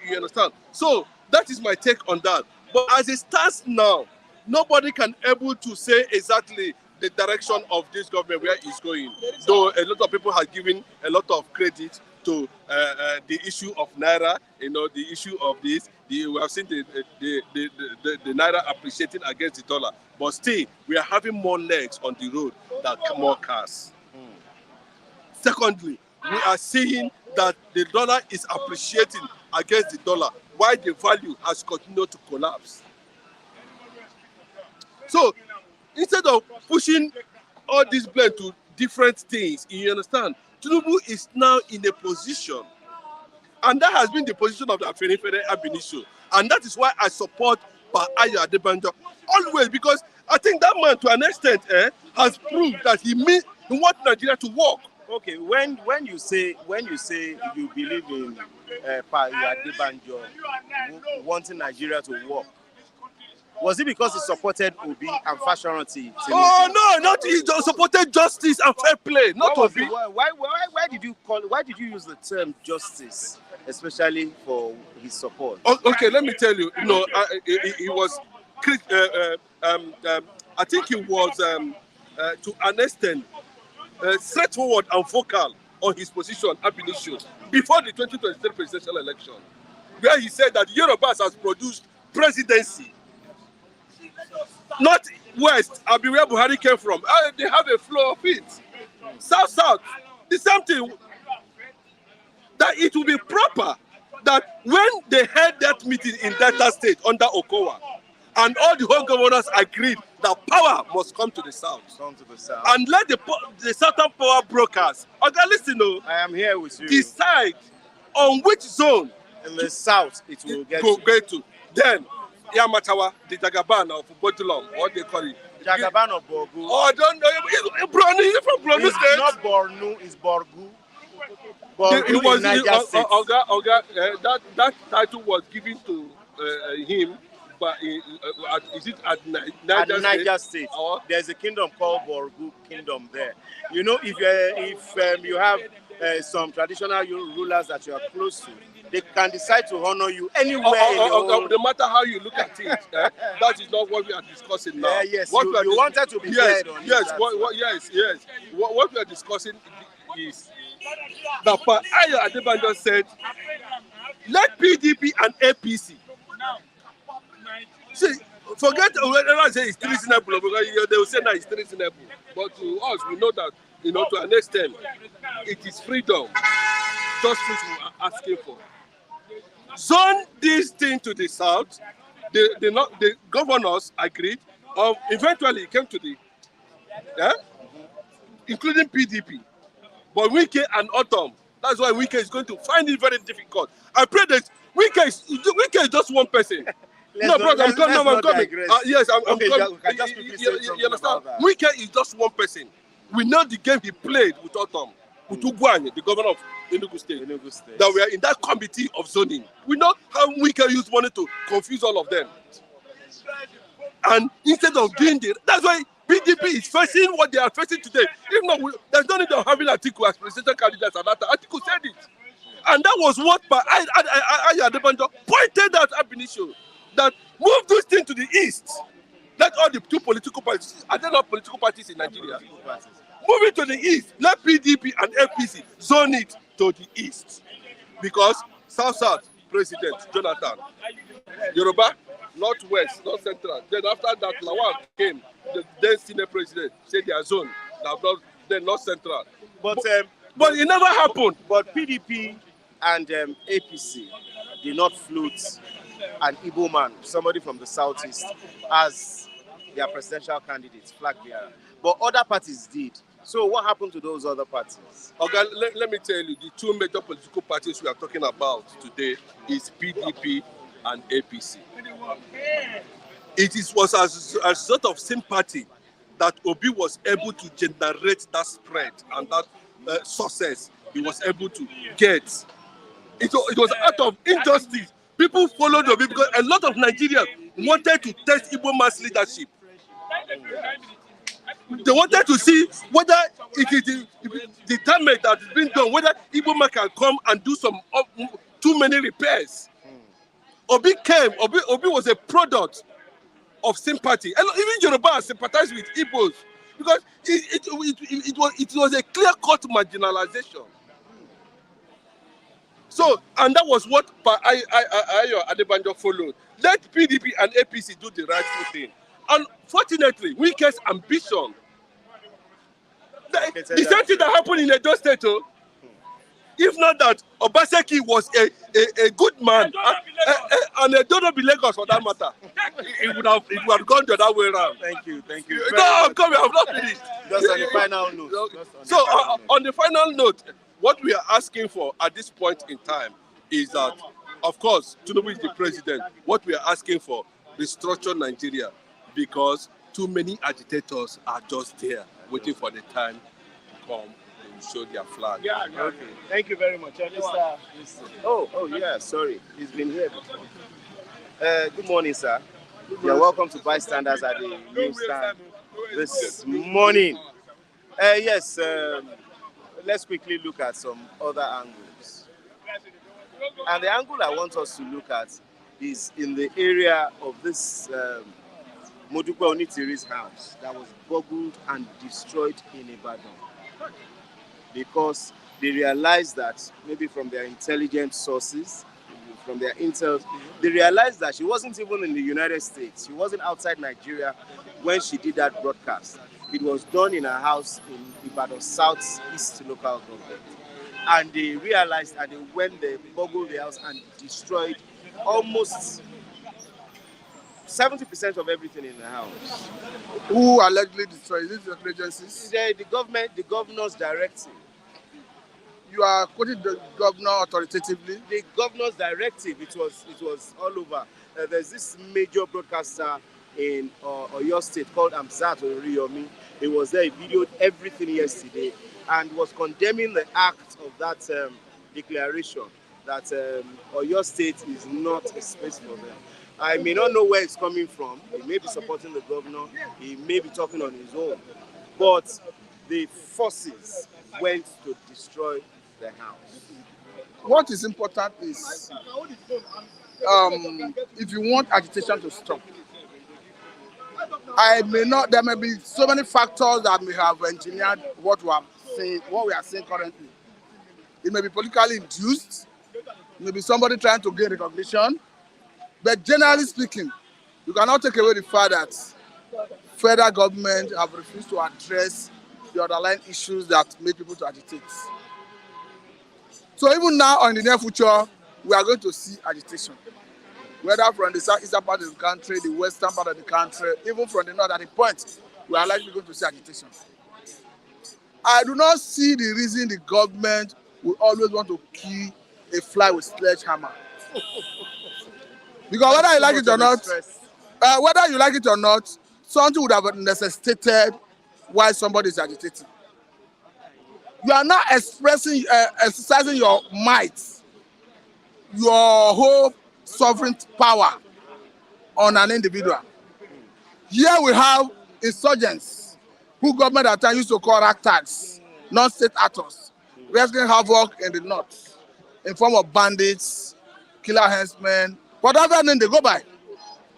You understand? So that is my take on that. But as it stands now, nobody can able to say exactly the direction of this government where it's going. Though a lot of people have given a lot of credit to the issue of Naira, you know, the issue of this. We have seen the Naira appreciating against the dollar. But still, we are having more legs on the road than more cars. Secondly, we are seeing that the dollar is appreciating against the dollar, while the value has continued to collapse. So, instead of pushing all this blame to different things, you understand, Tinubu is now in a position, and that has been the position of the Afenifere Abiniso, and that is why I support Ayo Adebanjo always, because I think that man, to an extent, has proved that he wants Nigeria to work. Okay, when you say you believe in Ayo Adebanjo wanting Nigeria to work, was it because he supported Obi and Fashoranti? Oh no, not he supported justice and fair play, not Obi. Why did you use the term justice, especially for his support? Okay, let me tell you. You know, he was. I think he was to an extent straightforward and vocal on his position ab initio before the 2023 presidential election, where he said that Yorubas has produced presidency. Not West, Abi, where Buhari came from. They have a flow of it. South, the same thing. That it will be proper that when they had that meeting in Delta State under Okowa, and all the whole governors agreed that power must come to the South. And let the Southern power brokers, okay, listen, I am here with you. Decide on which zone in the South it will get to. Then, Yamatawa, the Jagaban of Bodulom, what they call it. Jagaban of Borgu. Oh, I don't know. He's from Bornu State. It's not Bornu, it's Borgu. Borgu was Niger State. That title was given to him. But is it at Niger State? There's a kingdom called Borgu Kingdom there. You know, if you have some traditional rulers that you are close to, they can decide to honor you anywhere. No matter how you look at it, that is not what we are discussing now. Yes, what you wanted to be clear on yes. What we are discussing is that Ayo Adebanjo said, let PDP and APC. See, forget whether I say it's treasonable, because they will say that it's treasonable. But to us, we know that, you know, to an extent, it is freedom. Justice we are asking for. Zone this thing to the South. The governors agreed. Eventually, it came to the, including PDP. But Wike and Autumn, that's why Wike is going to find it very difficult. I pray that Wike is just one person. No, brother, I'm coming. Yes, I'm coming. You understand? Wike is just one person. We know the game he played with Autumn, with Ugwanye, the governor of Enugu State. That we are in that committee of zoning. We know how Wike used money to confuse all of them. And instead of doing that's why PDP is facing what they are facing today. If not, there's no need of having Atiku as presidential candidate at that time. Atiku said it. And that was what Adebanjo pointed out ab initio, that move this thing to the east. Let all the two political parties, are there not political parties in Nigeria? Move it to the east. Let PDP and APC zone it to the east. Because South President Jonathan, Yoruba, Northwest, North Central. Then after that, Lawal came, the then senior president, said their zone, then North Central. But it never happened. But PDP and APC did not float an Igbo man, somebody from the southeast, as their presidential candidates, flag bearer. But other parties did. So what happened to those other parties? Okay, let me tell you, the two major political parties we are talking about today is PDP and APC. It was as a sort of sympathy that Obi was able to generate that spread and that success he was able to get. It was out of injustice. People followed Obi because a lot of Nigerians wanted to test Igbo mass leadership. They wanted to see whether it is the damage that has been done, whether Igbo man can come and do some too many repairs. Obi was a product of sympathy. And even Yoruba sympathized with Igbos because it was a clear-cut marginalization. So, and that was what Ayo Adebanjo followed. Let PDP and APC do the rightful thing. Unfortunately, Wike's ambition, the same thing that happened in Edo State, if not that Obaseki was a good man, and Edo not be Lagos for that matter, it would have gone the other way around. Thank you. No, I'm coming, I'm not finished. Just on the final note. So, on the final note, what we are asking for at this point in time is that, of course, Tinubu is the president. What we are asking for, restructure Nigeria, because too many agitators are just there waiting for the time to come and show their flag. Okay. Thank you very much. Oh yeah, sorry. He's been here before. Good morning, sir. You're welcome to bystanders at the newsstand this morning. Yes, let's quickly look at some other angles. And the angle I want us to look at is in the area of this Modupe Onitiri's house that was burgled and destroyed in Ibadan. Because they realized that, maybe from their intelligence sources, from their intel, they realized that she wasn't even in the United States. She wasn't outside Nigeria when she did that broadcast. It was done in her house in Ibadan Southeast local government. And they realized, and they burgled the house and destroyed almost 70% of everything in the house. Who allegedly destroyed? Is it the agencies? The governor's directive. You are quoting the governor authoritatively. The governor's directive. It was all over. There's this major broadcaster in Oyo State called Amzat Oriyomi. He was there. He videoed everything yesterday and was condemning the act of that declaration that Oyo State is not a space for them. I may not know where it's coming from. He may be supporting the governor. He may be talking on his own. But the forces went to destroy the house. What is important is if you want agitation to stop, there may be so many factors that may have engineered what we are seeing currently. It may be politically induced, it may be somebody trying to gain recognition, but generally speaking, you cannot take away the fact that federal government have refused to address the underlying issues that make people to agitate. So even now, or in the near future, we are going to see agitation. Whether from the southeastern part of the country, the western part of the country, even from the north, at the point, we are likely going to see agitation. I do not see the reason the government will always want to kill a fly with sledgehammer. Because whether you like it or not, something would have necessitated why somebody is agitating. You are not exercising your might, your whole sovereign power on an individual. Here we have insurgents who government at times used to call ragtags, non-state actors, wreaking havoc in the north in form of bandits, killer henchmen, whatever name they go by.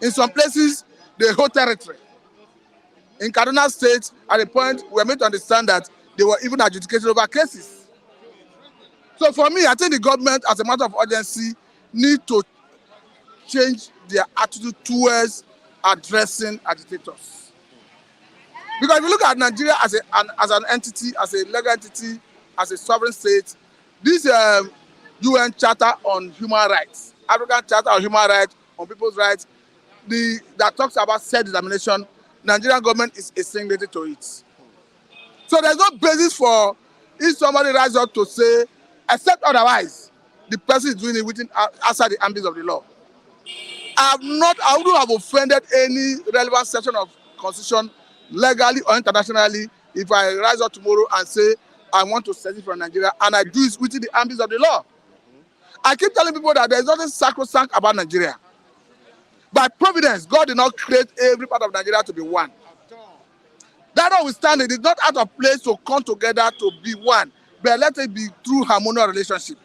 In some places, they hold territory. In Kaduna State, at a point, we were made to understand that they were even adjudicated over cases. So for me, I think the government, as a matter of urgency, need to change their attitude towards addressing agitators. Because if you look at Nigeria as an entity, as a legal entity, as a sovereign state, this UN Charter on Human Rights, African Charter on Human Rights, on people's rights, that talks about self-determination, Nigerian government is a signatory to it. So there's no basis for if somebody rises up to say, except otherwise, the person is doing it within outside the ambit of the law. I wouldn't have offended any relevant section of constitution, legally or internationally, if I rise up tomorrow and say I want to secede from Nigeria and I do it within the ambit of the law. I keep telling people that there is nothing sacrosanct about Nigeria. By providence, God did not create every part of Nigeria to be one. That notwithstanding, it is not out of place to come together to be one, but let it be through harmonious relationship.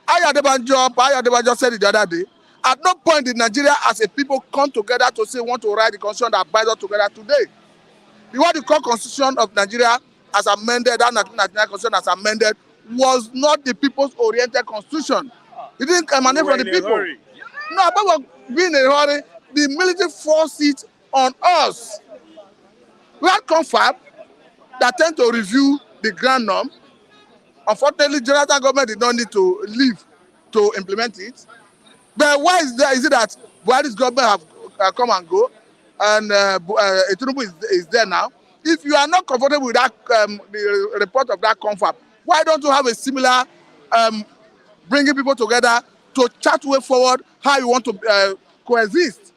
Adebanjo said it the other day, at no point did Nigeria as a people come together to say want to write the constitution that binds us together today. The what you call constitution of Nigeria as amended, that 1999 constitution as amended, was not the people's oriented constitution. It didn't emanate from the people. Hurry. No, about being in a hurry, the military forced it on us. We had confab that tend to review the grand norm. Unfortunately, Jonathan government did not need to leave to implement it. But why is it that Buhari's government have come and go, and Tinubu is there now? If you are not comfortable with that, the report of that confab, why don't you have a similar bringing people together to chart way forward how you want to coexist?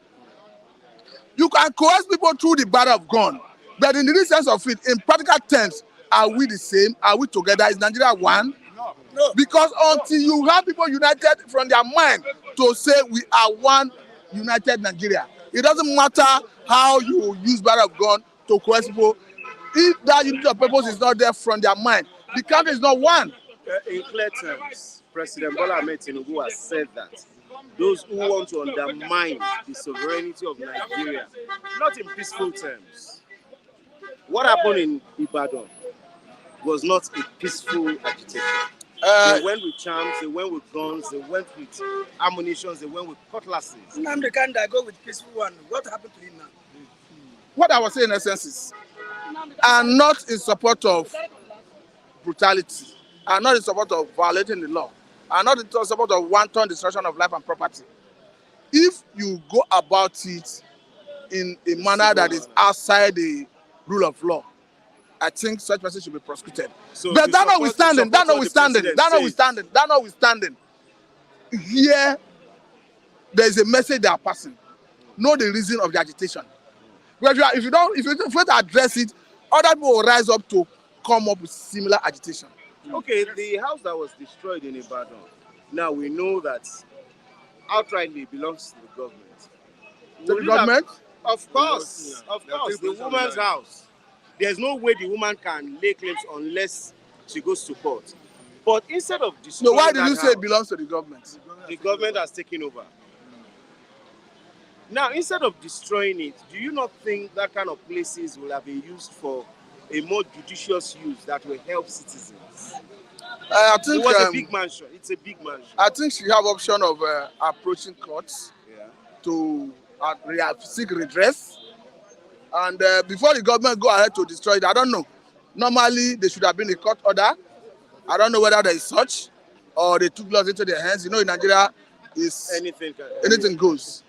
You can coerce people through the barrel of gun, but in the real sense of it, in practical terms, are we the same? Are we together? Is Nigeria one? No. Because until you have people united from their mind to say we are one united Nigeria, it doesn't matter how you use barrel of gun to coerce people. If that unity of purpose is not there from their mind, the country is not one. In clear terms, President Bola Ahmed Tinubu has said that those who want to undermine the sovereignty of Nigeria, not in peaceful terms. What happened in Ibadan was not a peaceful agitation. They went with charms, they went with guns, they went with ammunition, they went with cutlasses. Nnamdi Kanu go with peaceful one. What happened to him now? What I was saying in essence is, I'm not in support of brutality. I'm not in support of violating the law. I'm not in support of wanton destruction of life and property. If you go about it in a manner that is outside the rule of law, I think such person should be prosecuted. So but that notwithstanding, here there is a message they are passing. Know the reason of the agitation. Because if you don't address it, other people will rise up to come up with similar agitation. Okay, the house that was destroyed in Ibadan, now we know that outrightly belongs to the government. To the government? Of course, the woman's house. There's no way the woman can lay claims unless she goes to court. But instead of destroying why did you say it belongs to the government? The government has taken over. Now, instead of destroying it, do you not think that kind of places will have been used for a more judicious use that will help citizens? I think it was a big mansion. It's a big mansion. I think she have option of approaching courts to seek redress. And before the government go ahead to destroy it, I don't know. Normally, there should have been a court order. I don't know whether there is such, or they took laws into their hands. You know, in Nigeria, anything goes.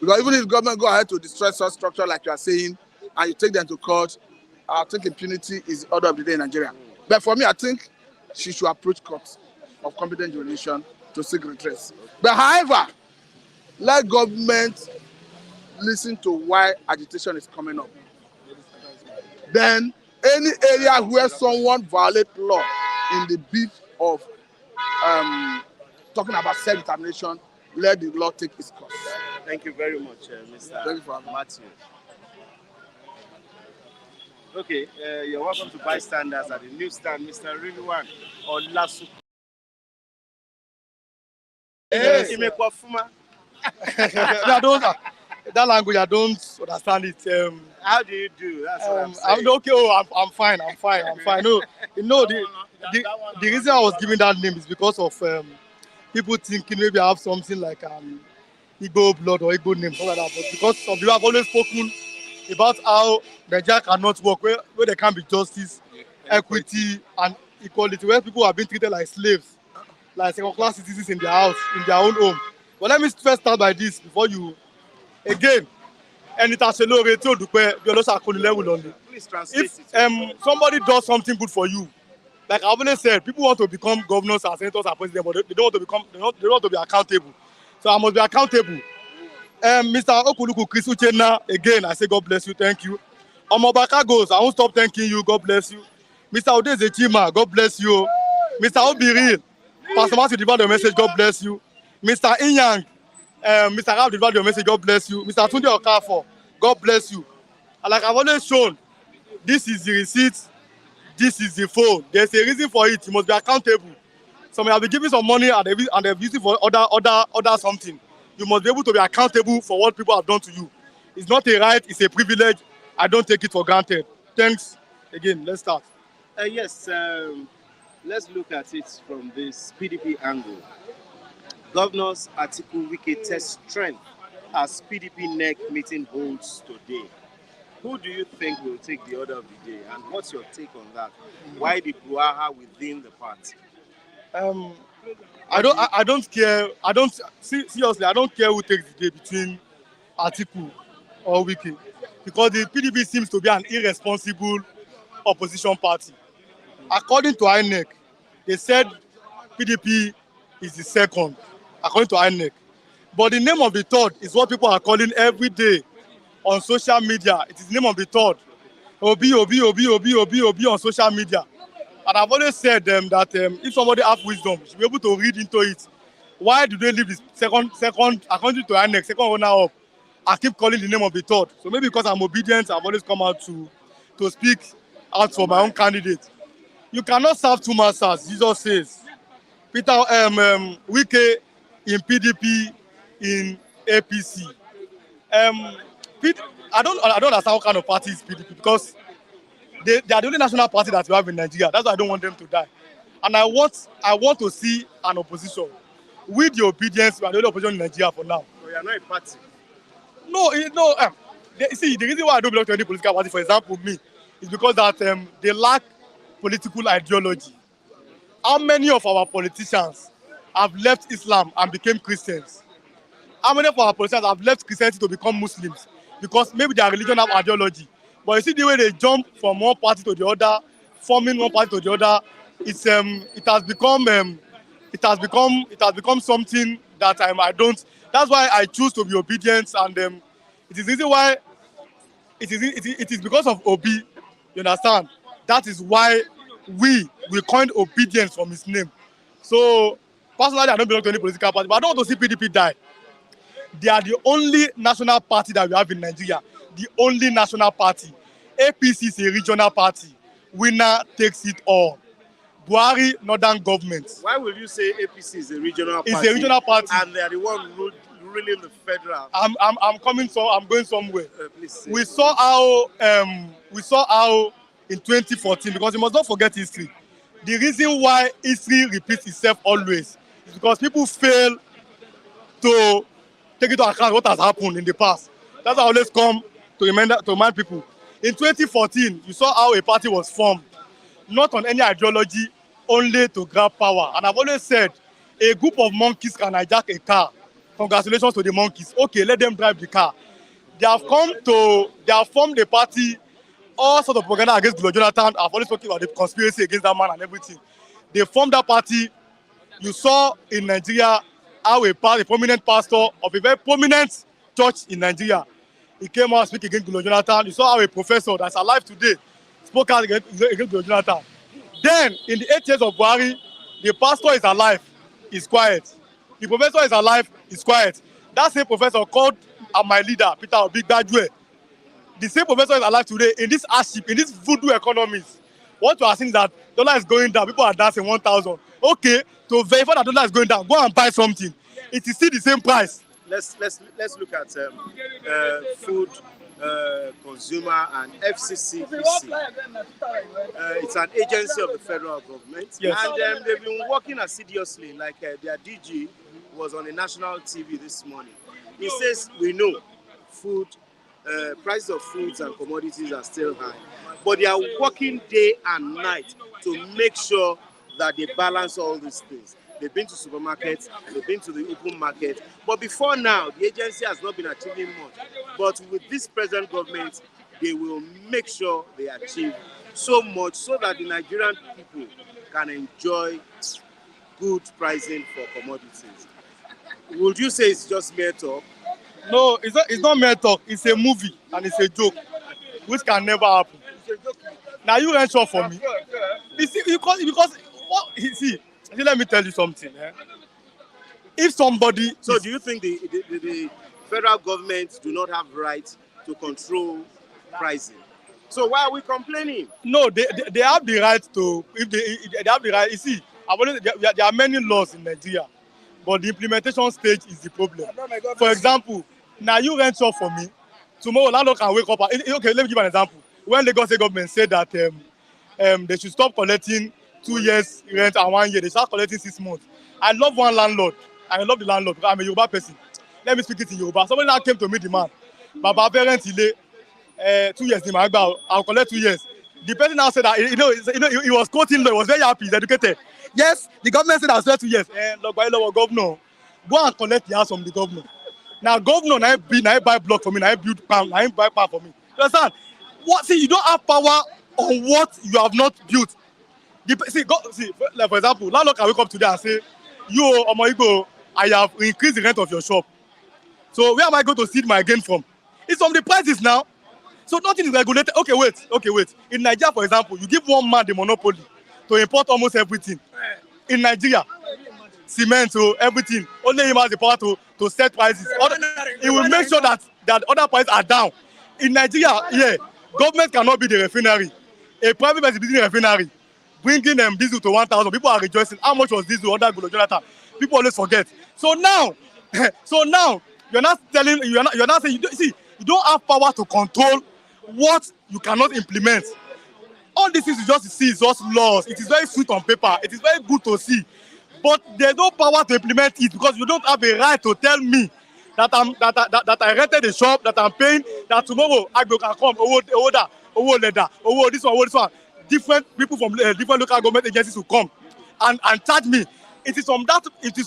Because even if the government go ahead to destroy such structure like you are saying, and you take them to court, I think impunity is the order of the day in Nigeria. But for me, I think she should approach courts of competent jurisdiction to seek redress. But however, let government listen to why agitation is coming up. Then any area where someone violates law in the bid of talking about self-determination, let the law take its course. Thank you very much, Mr. Matthew. Okay, you're welcome to bystanders at the newsstand, Mr. Rilwan Olasu. Yes. Imekwafuma. I don't, that language, I don't understand it. How do you do? That's what I'm I'm saying. okay. Oh, I'm fine. I'm fine. I'm fine. No, you know the reason I was giving that name is because of people thinking maybe I have something like Igbo blood or Igbo name, something like that. But because some people have always spoken about how Nigeria cannot work, where there can be justice, equity, and equality, where people are being treated like slaves, like second-class citizens in their house, in their own home. But let me first start by this before you again. Ẹni tá a ṣe lóore tí ò dúpẹ́ bí ọlọ́ṣà kò ní lẹ́rù lọ ni. Please translate If it. somebody does something good for you, like I've always said, people want to become governors and senators and presidents, but they don't want to become, they don't want to be accountable. So I must be accountable. Mr. Okuluku Chris Uchenna, again, I say God bless you, thank you. Omobaka goes, I won't stop thanking you, God bless you. Mr. Odeze Chima, God bless you. Mr. Obiril, Pastor Matthew delivered your message, God bless you. Mr. Inyang, Mr. Rab delivered your message, God bless you. Mr. Tunde Okafo, God bless you. And like I've always shown, this is the receipt, this is the phone. There's a reason for it. You must be accountable. Some have been giving some money and they've used it for other something. You must be able to be accountable for what people have done to you. It's not a right, it's a privilege. I don't take it for granted. Thanks. Again, let's start. Yes, let's look at it from this PDP angle. Governor's Atiku Wike test strength as PDP NEC meeting holds today. Who do you think will take the order of the day, and what's your take on that? Why the brouhaha within the party? I don't care. Seriously, I don't care who takes the day between Atiku or Wike, because the PDP seems to be an irresponsible opposition party. According to INEC, they said PDP is the second, according to INEC. But the name of the third is what people are calling every day on social media. It is the name of the third. Obi on social media. And I've always said that if somebody has wisdom, you should be able to read into it. Why do they leave the second, according to INEC, second runner up? I keep calling the name of the third. So maybe because I'm obedient, I've always come out to speak out for my own candidate. You cannot serve two masters, Jesus says. Peter Wike in PDP, in APC. I don't understand what kind of party is PDP, because they are the only national party that we have in Nigeria. That's why I don't want them to die. And I want to see an opposition. With the obedience, we are the only opposition in Nigeria for now. So you are not a party. No. See, the reason why I don't belong to any political party, for example, me, is because that they lack political ideology. How many of our politicians have left Islam and became Christians? How many of our politicians have left Christianity to become Muslims? Because maybe their religion have ideology. But you see the way they jump from one party to the other, forming one party to the other, it has become something that I don't. That's why I choose to be obedient, and it is reason why it is because of Obi. You understand? That is why we coined obedience from his name. So personally, I don't belong to any political party, but I don't want to see PDP die. They are the only national party that we have in Nigeria. The only national party. APC is a regional party. Winner takes it all. Buhari, northern government. Why will you say APC is a regional party? It's a regional party. And they are the one ruling the federal. I'm going somewhere. Please We saw how in 2014, because you must not forget history. The reason why history repeats itself always is because people fail to take into account what has happened in the past. That's why I always come to remind people. In 2014, you saw how a party was formed, not on any ideology, only to grab power. And I've always said, a group of monkeys can hijack a car. Congratulations to the monkeys. Okay, let them drive the car. They have formed a party, all sort of propaganda against Goodluck Jonathan. I've always spoken about the conspiracy against that man and everything. They formed that party. You saw in Nigeria how a prominent pastor of a very prominent church in Nigeria, he came out speaking against Goodluck Jonathan. You saw how a professor that's alive today spoke out against Goodluck Jonathan. Then, in the 8 years of Buhari, the pastor is alive, he's quiet. The professor is alive, he's quiet. That same professor called my leader, Peter Obi Gbadue, the same professor is alive today in this hardship, in this voodoo economies. What you are seeing is that dollar is going down, people are dancing 1,000. Okay, to verify that dollar is going down, go and buy something. It is still the same price. Let's look at food consumer and FCCPC. It's an agency of the federal government, Yes. and they've been working assiduously. Like their DG was on the national TV this morning. He says we know food prices of foods and commodities are still high, but they are working day and night to make sure that they balance all these things. They've been to supermarkets, they've been to the open market, but before now, the agency has not been achieving much. But with this present government, they will make sure they achieve so much so that the Nigerian people can enjoy good pricing for commodities. Would you say it's just mere talk? No, it's not mere talk. It's a movie and it's a joke, which can never happen. Now you answer for me. You see, because what you see, let me tell you something. If somebody, so do you think the federal government do not have right to control pricing? So why are we complaining? No, they have the right to. If they have the right, you see, there are many laws in Nigeria, but the implementation stage is the problem. For example, now you rent shop for me. Tomorrow, landlord can wake up. Okay, let me give an example. When Lagos State government said that they should stop collecting 2 years rent and 1 year, they start collecting 6 months. I love one landlord. I love the landlord because I'm a Yoruba person. Let me speak it in Yoruba. Somebody now came to meet the man. Baba parents, 2 years, I'll collect 2 years. The person now said that he was quoting law. He was very happy. He's educated. Yes, the government said I'll spend 2 years. Look, governor, go and collect the house from the governor. Now, governor, now buy block for me. Now build palm. Now buy palm for me. You understand? What? See, you don't have power on what you have not built. Like for example, landlord can wake up today and say, "Yo, Omoigbo, I have increased the rent of your shop. So where am I going to steal my gain from? It's from the prices now. So nothing is regulated. Okay, wait. In Nigeria, for example, you give one man the monopoly to import almost everything. In Nigeria, cement, so everything. Only him has the power to set prices. He will make sure that other prices are down. In Nigeria, yeah, government cannot be the refinery. A private person building a refinery, bringing them diesel to 1,000. People are rejoicing. How much was diesel under Goodluck Jonathan? People always forget. So now, you're not saying you don't have power to control what you cannot implement. All this is just to see is just laws. It is very sweet on paper. It is very good to see, but there's no power to implement it because you don't have a right to tell me that I rented a shop, that I'm paying, that tomorrow I can come, this one. Different people from different local government agencies will come and charge me. It is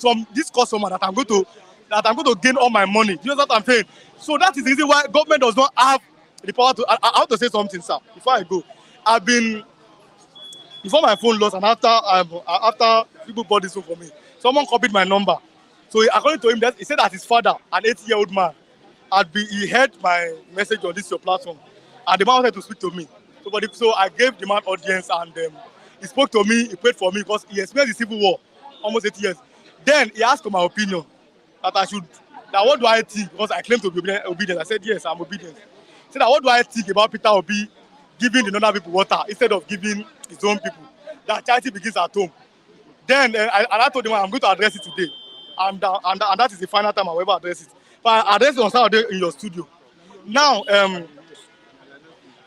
from this customer that I'm going to gain all my money. Do you know what I'm saying? So that is the reason why government does not have the power to. I have to say something, sir, before I go. Before my phone lost and after people bought this phone for me, someone copied my number. So according to him, he said that his father, an 80-year-old man, he heard my message on your platform, and the man wanted to speak to me. So I gave the man audience, and he spoke to me. He prayed for me because he experienced the civil war almost 8 years. Then he asked for my opinion that what do I think, because I claim to be obedient. I said yes, I'm obedient. He said that what do I think about Peter Obi giving the northern people water instead of giving his own people? That charity begins at home. Then I told him I'm going to address it today, and that is the final time I will ever address it. But I addressed it on Saturday in your studio. Now,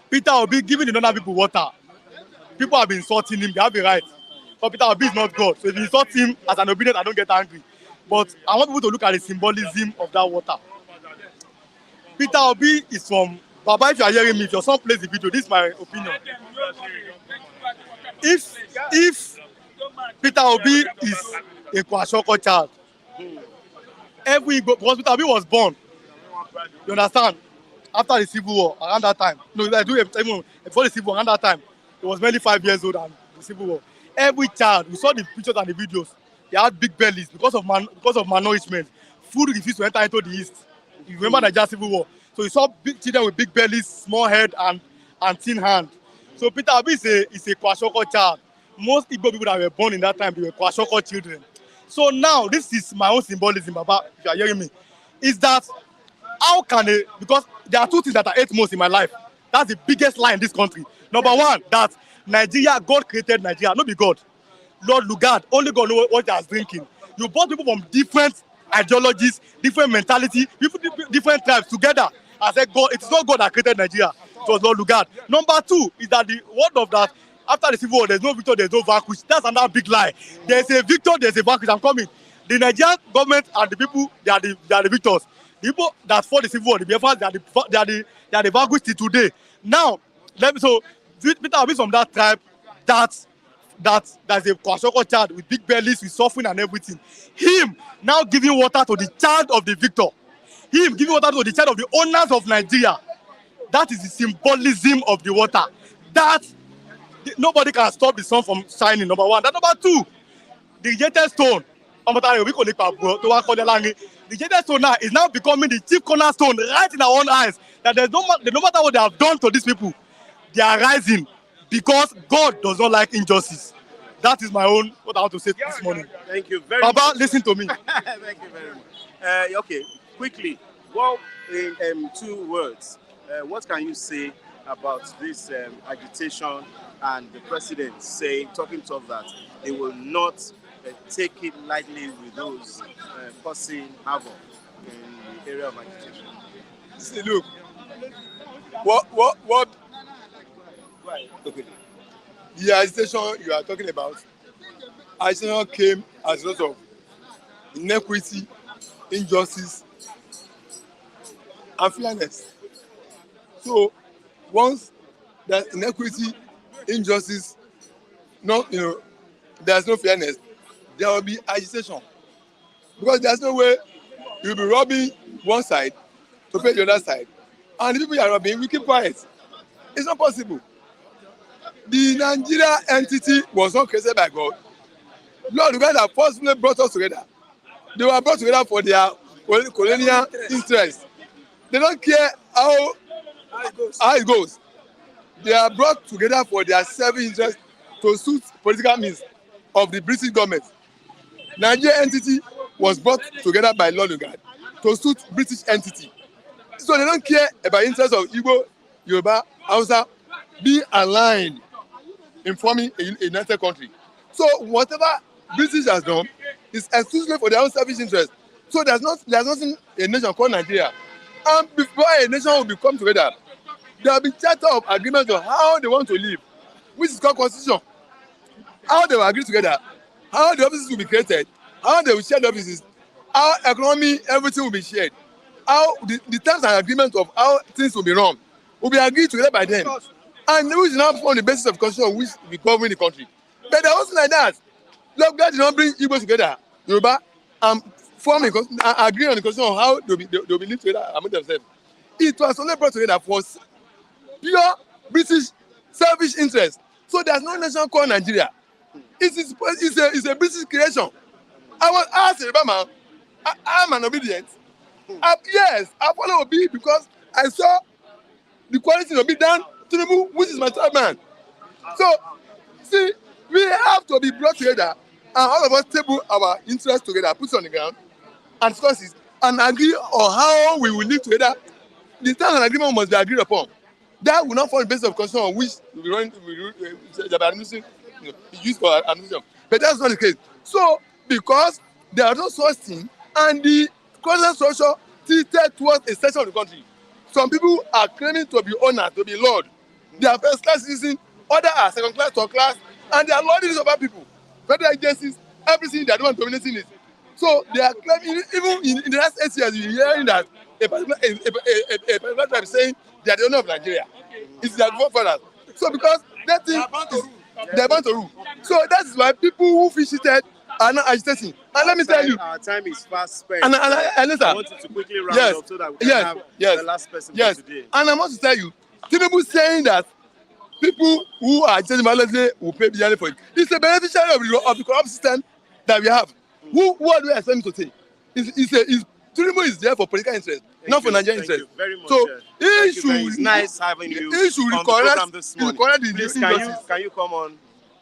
Peter Obi giving the northern people water. People have been insulting him. They have a right. But Peter Obi is not God. So if you insult him as an obedient, I don't get angry. But I want people to look at the symbolism of that water. Peter Obi is from Baba. If you are hearing me, if your son plays the video, this is my opinion. If Peter Obi is a Kwashoko child, because Peter Obi was born, you understand, after the Civil War, around that time. No, even before the Civil War, around that time, he was barely 5 years old and the Civil War. Every child, we saw the pictures and the videos, they had big bellies because of malnourishment. Food refused to enter into the East. You remember the Nigeria Civil War. So you saw big children with big bellies, small head, and thin hand. So Peter Obi is a Kwashoko child. Most Igbo people that were born in that time, they were Kwashoko children. So now, this is my own symbolism, Baba, if you are hearing me, is that how can they, because there are two things that I hate most in my life. That's the biggest lie in this country. Number one, that Nigeria, God created Nigeria, not be God. Lord Lugard, only God knows what they are drinking. You brought people from different ideologies, different mentality, different tribes together. I said, God, it's not God that created Nigeria. It was Lord Lugard. Number two is that the word of that, after the Civil War, there's no victor, there's no vanquish. That's another big lie. There's a victor, there's a vanquish. I'm coming. The Nigerian government and the people, they are the victors. The people that fought the Civil War, the Biafrans, they are the vanquished till today. Now, so Peter Obi from that tribe, that's a Kwashiorkor child with big bellies, with suffering and everything. Him now giving water to the child of the victor. Him giving water to the child of the owners of Nigeria. That is the symbolism of the water. That nobody can stop the sun from shining. Number one. That number two, the rejected stone. The rejected stone now is now becoming the chief cornerstone right in our own eyes. That no matter what they have done to these people, they are rising because God does not like injustice. That is my own what I want to say this morning. Thank you very Baba, much. listen to me. Thank you very much. Okay, quickly, well, in 2 words, what can you say about this agitation and the president talking to us that they will not take it lightly with those causing havoc in the area of agitation? See, look, what? Okay. The agitation you are talking about, agitation came as a result of inequity, injustice, and fairness. So once there's inequity, injustice, there's no fairness, there will be agitation. Because there's no way you'll be robbing one side to pay the other side, and the people you are robbing will keep quiet. It's not possible. The Nigeria entity was not created by God. Lord, the that forcefully brought us together. They were brought together for their colonial interests. They don't care how it goes. They are brought together for their selfish interest to suit political means of the British government. Nigeria entity was brought together by Lord Lugard to suit British entity. So they don't care about the interests of Igbo, Yoruba, Hausa, being aligned in forming a united country. So whatever British has done is exclusively for their own selfish interest. So there's nothing a nation called Nigeria. And before a nation will become together, there will be charter of agreement on how they want to live, which is called constitution. How they will agree together, how the offices will be created, how they will share the offices, how economy, everything will be shared, how the terms and agreement of how things will be run will be agreed together by them. And which is now on the basis of constitution which will govern the country. But there wasn't like that. Lord God did not bring Igbo together, Yoruba, and agree on the constitution on how they'll be live together among themselves. It was only brought together for pure British selfish interest. So there's no nation called Nigeria. It's a British creation. I was asked Yoruba man, I'm an obedient. Yes, I follow Obi because I saw the quality of Obi done Tinubu, which is my third man. So, see, we have to be brought together and all of us table our interests together, put it on the ground, and discuss it, and agree on how we will live together. The terms and agreement must be agreed upon. That will not form the basis of constitution on which we use for administration. But that's not the case. So, because there are no such thing, and the current structure tilted towards a section of the country. Some people are claiming to be honored, to be lord. They are first class citizens, others are second class, third class, and they are lording this over people. Federal agencies, everything, they are the one dominating it. So they are claiming, even in the last 8 years, you're hearing that a particular tribe is saying they are the owner of Nigeria. It's their forefathers. So because that thing they are bound to rule. So that is why people who fish it are not agitating. And let me tell you, our time is fast spent. And I listen, want you to quickly round up so that we can have the last person for today. And I want to tell you, Tinubu saying that people who are agitating violently will pay dearly for it. It's a beneficiary of the corrupt system that we have. What do I expect him to say? Tinubu is there for political interest, not for Nigerian interest. Thank you very much. So it's nice having you he should on the program this morning. correct the Please, injustice. can you come on?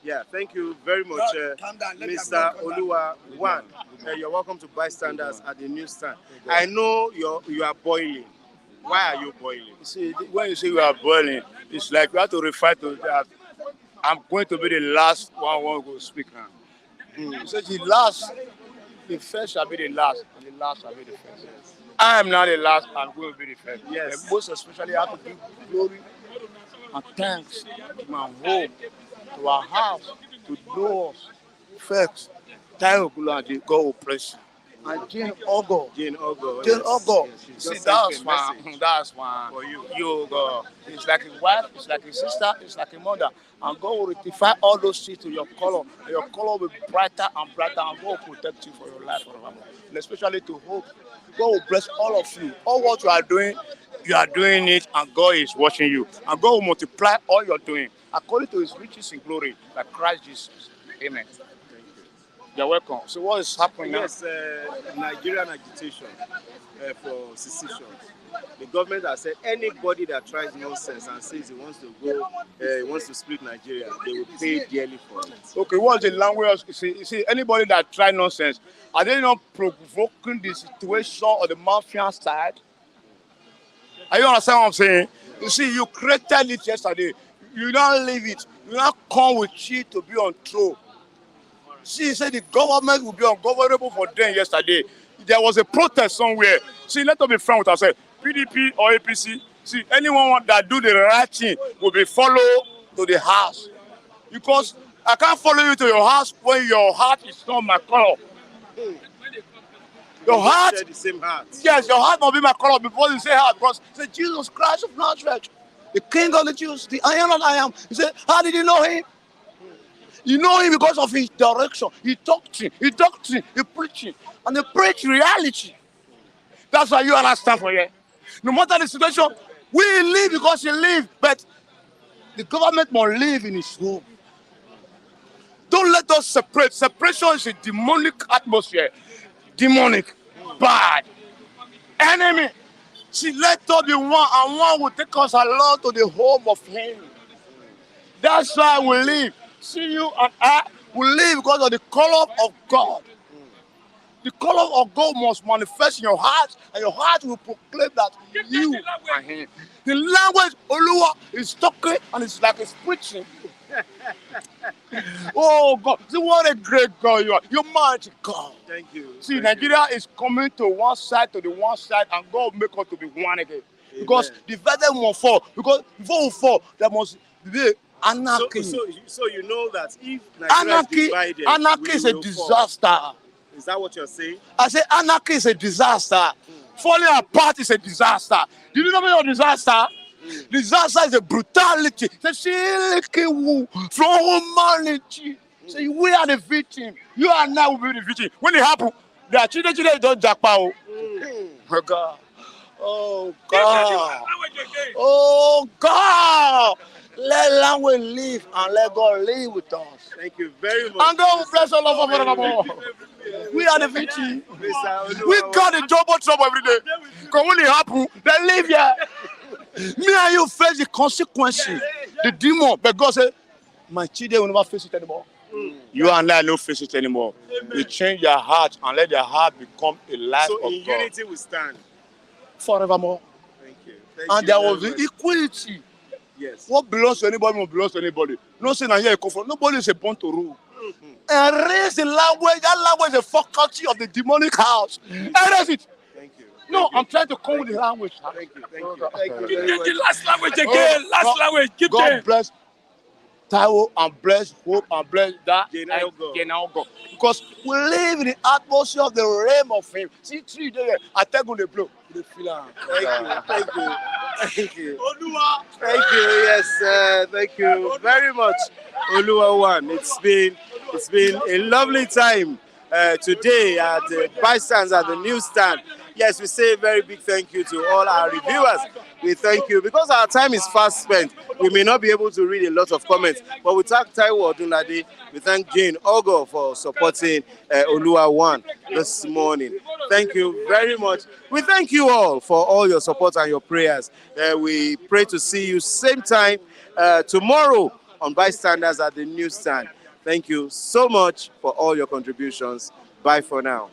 Yeah, thank you very much, Calm down. Let Mr. them Oluwa One. You're welcome to Bystanders at the newsstand. I know you are boiling. Why are you boiling? See, when you say you are boiling, it's like you have to refer to that. I'm going to be the last one who will speak now. You say the first shall be the last, and the last shall be the first. I am not the last, I'm going to be the first. Yes. And most especially, I have to give glory and thanks to my home, to our house, to those first. Thank you, God will bless you. And Jane Ogo. Jane Ogo. Jane Yes. Ogo. Yes, she See, just sent that's me a fine. message That's fine. for you. You, God. It's like a wife, it's like a sister, it's like a mother. And God will rectify all those things to your color. And your color will be brighter and brighter, and God will protect you for your life forevermore. And especially to hope. God will bless all of you. All what you are doing it, and God is watching you. And God will multiply all you're doing according to his riches in glory, like Christ Jesus. Amen. You're welcome. So what is happening now? Yes, Nigerian agitation for secession. The government has said anybody that tries nonsense and says he wants to go, he wants to split Nigeria, they will pay dearly for it. Okay, what's the language? You see, anybody that try nonsense, are they not provoking the situation on the mafia side? Are you understand what I'm saying? You see, you created it yesterday. You don't leave it. You don't come with shit to be on throne. See, he said the government will be ungovernable for them yesterday. There was a protest somewhere. See, let us be frank with ourselves. PDP or APC, see, anyone that do the right thing will be followed to the house. Because I can't follow you to your house when your heart is not my color. Your heart, share the same heart. yes, your heart must be my color before you say heart. Because say Jesus Christ of Nazareth, the King of the Jews, the I am that I am. He said, how did you know him? You know him because of his direction, his doctrine, his preaching, and he preach reality. That's why you and I stand for here. No matter the situation, we live because he live, but the government must live in his home. Don't let us separate. Separation is a demonic atmosphere. Demonic, bad, enemy. See, let us be one, and one will take us along to the home of him. That's why we live. See, you and I will live because of the color of God. The color of God must manifest in your heart, and your heart will proclaim that you are him. The language Oluwa is talking, and it's like it's preaching. Oh God, see what a great God you are. You're mighty God. Thank you. See, Nigeria is coming to one side, and God will make us to be one again. Amen. Because the divided will fall. Because before we fall, there must be anarchy. So you know that if Nigeria is divided, anarchy is a disaster. Fall. Is that what you're saying? I say anarchy is a disaster. Falling apart is a disaster. Do you know what a disaster? Disaster is a brutality. It's a from humanity. So we are the victim. You are now will be the victim. When it happens, the children don't jackpot. Oh God. Oh God. Oh God. Let language live and let God live with us. Thank you very much. And God will bless all of us forevermore. We are the victim. We got a double trouble every day. Because when it happens, they live here. Me and you face the consequences, the demon. But God said, my children will never face it anymore. You and I don't face it anymore. You change your heart and let your heart become a life of God. So in unity we stand. Forevermore. Thank you. And there was the equality. Yes. What belongs to anybody must belong to anybody. No saying here come from. Nobody is born to rule. And raise the language. That language is a faculty of the demonic house. Erase it. Thank you. No, I'm trying to come with the language. Thank you. Thank you. Thank you. Give the last language again. Last language. Give God them. bless Taiwo and bless Hope and bless that Genaogo. because we live in the atmosphere of the realm of him. See, 3 days, I tell you the blow. They feel Thank you. Thank you. Thank you. Thank you. Yes. Thank you very much, Oluwa One. It's been a lovely time today at the Bystanders at the newsstand. Yes, we say a very big thank you to all our reviewers. We thank you because our time is fast spent. We may not be able to read a lot of comments, but we thank Taiwo Odunlade. We thank Jane Ogo for supporting Oluwa One this morning. Thank you very much. We thank you all for all your support and your prayers. We pray to see you same time tomorrow on Bystanders at the Newsstand. Thank you so much for all your contributions. Bye for now.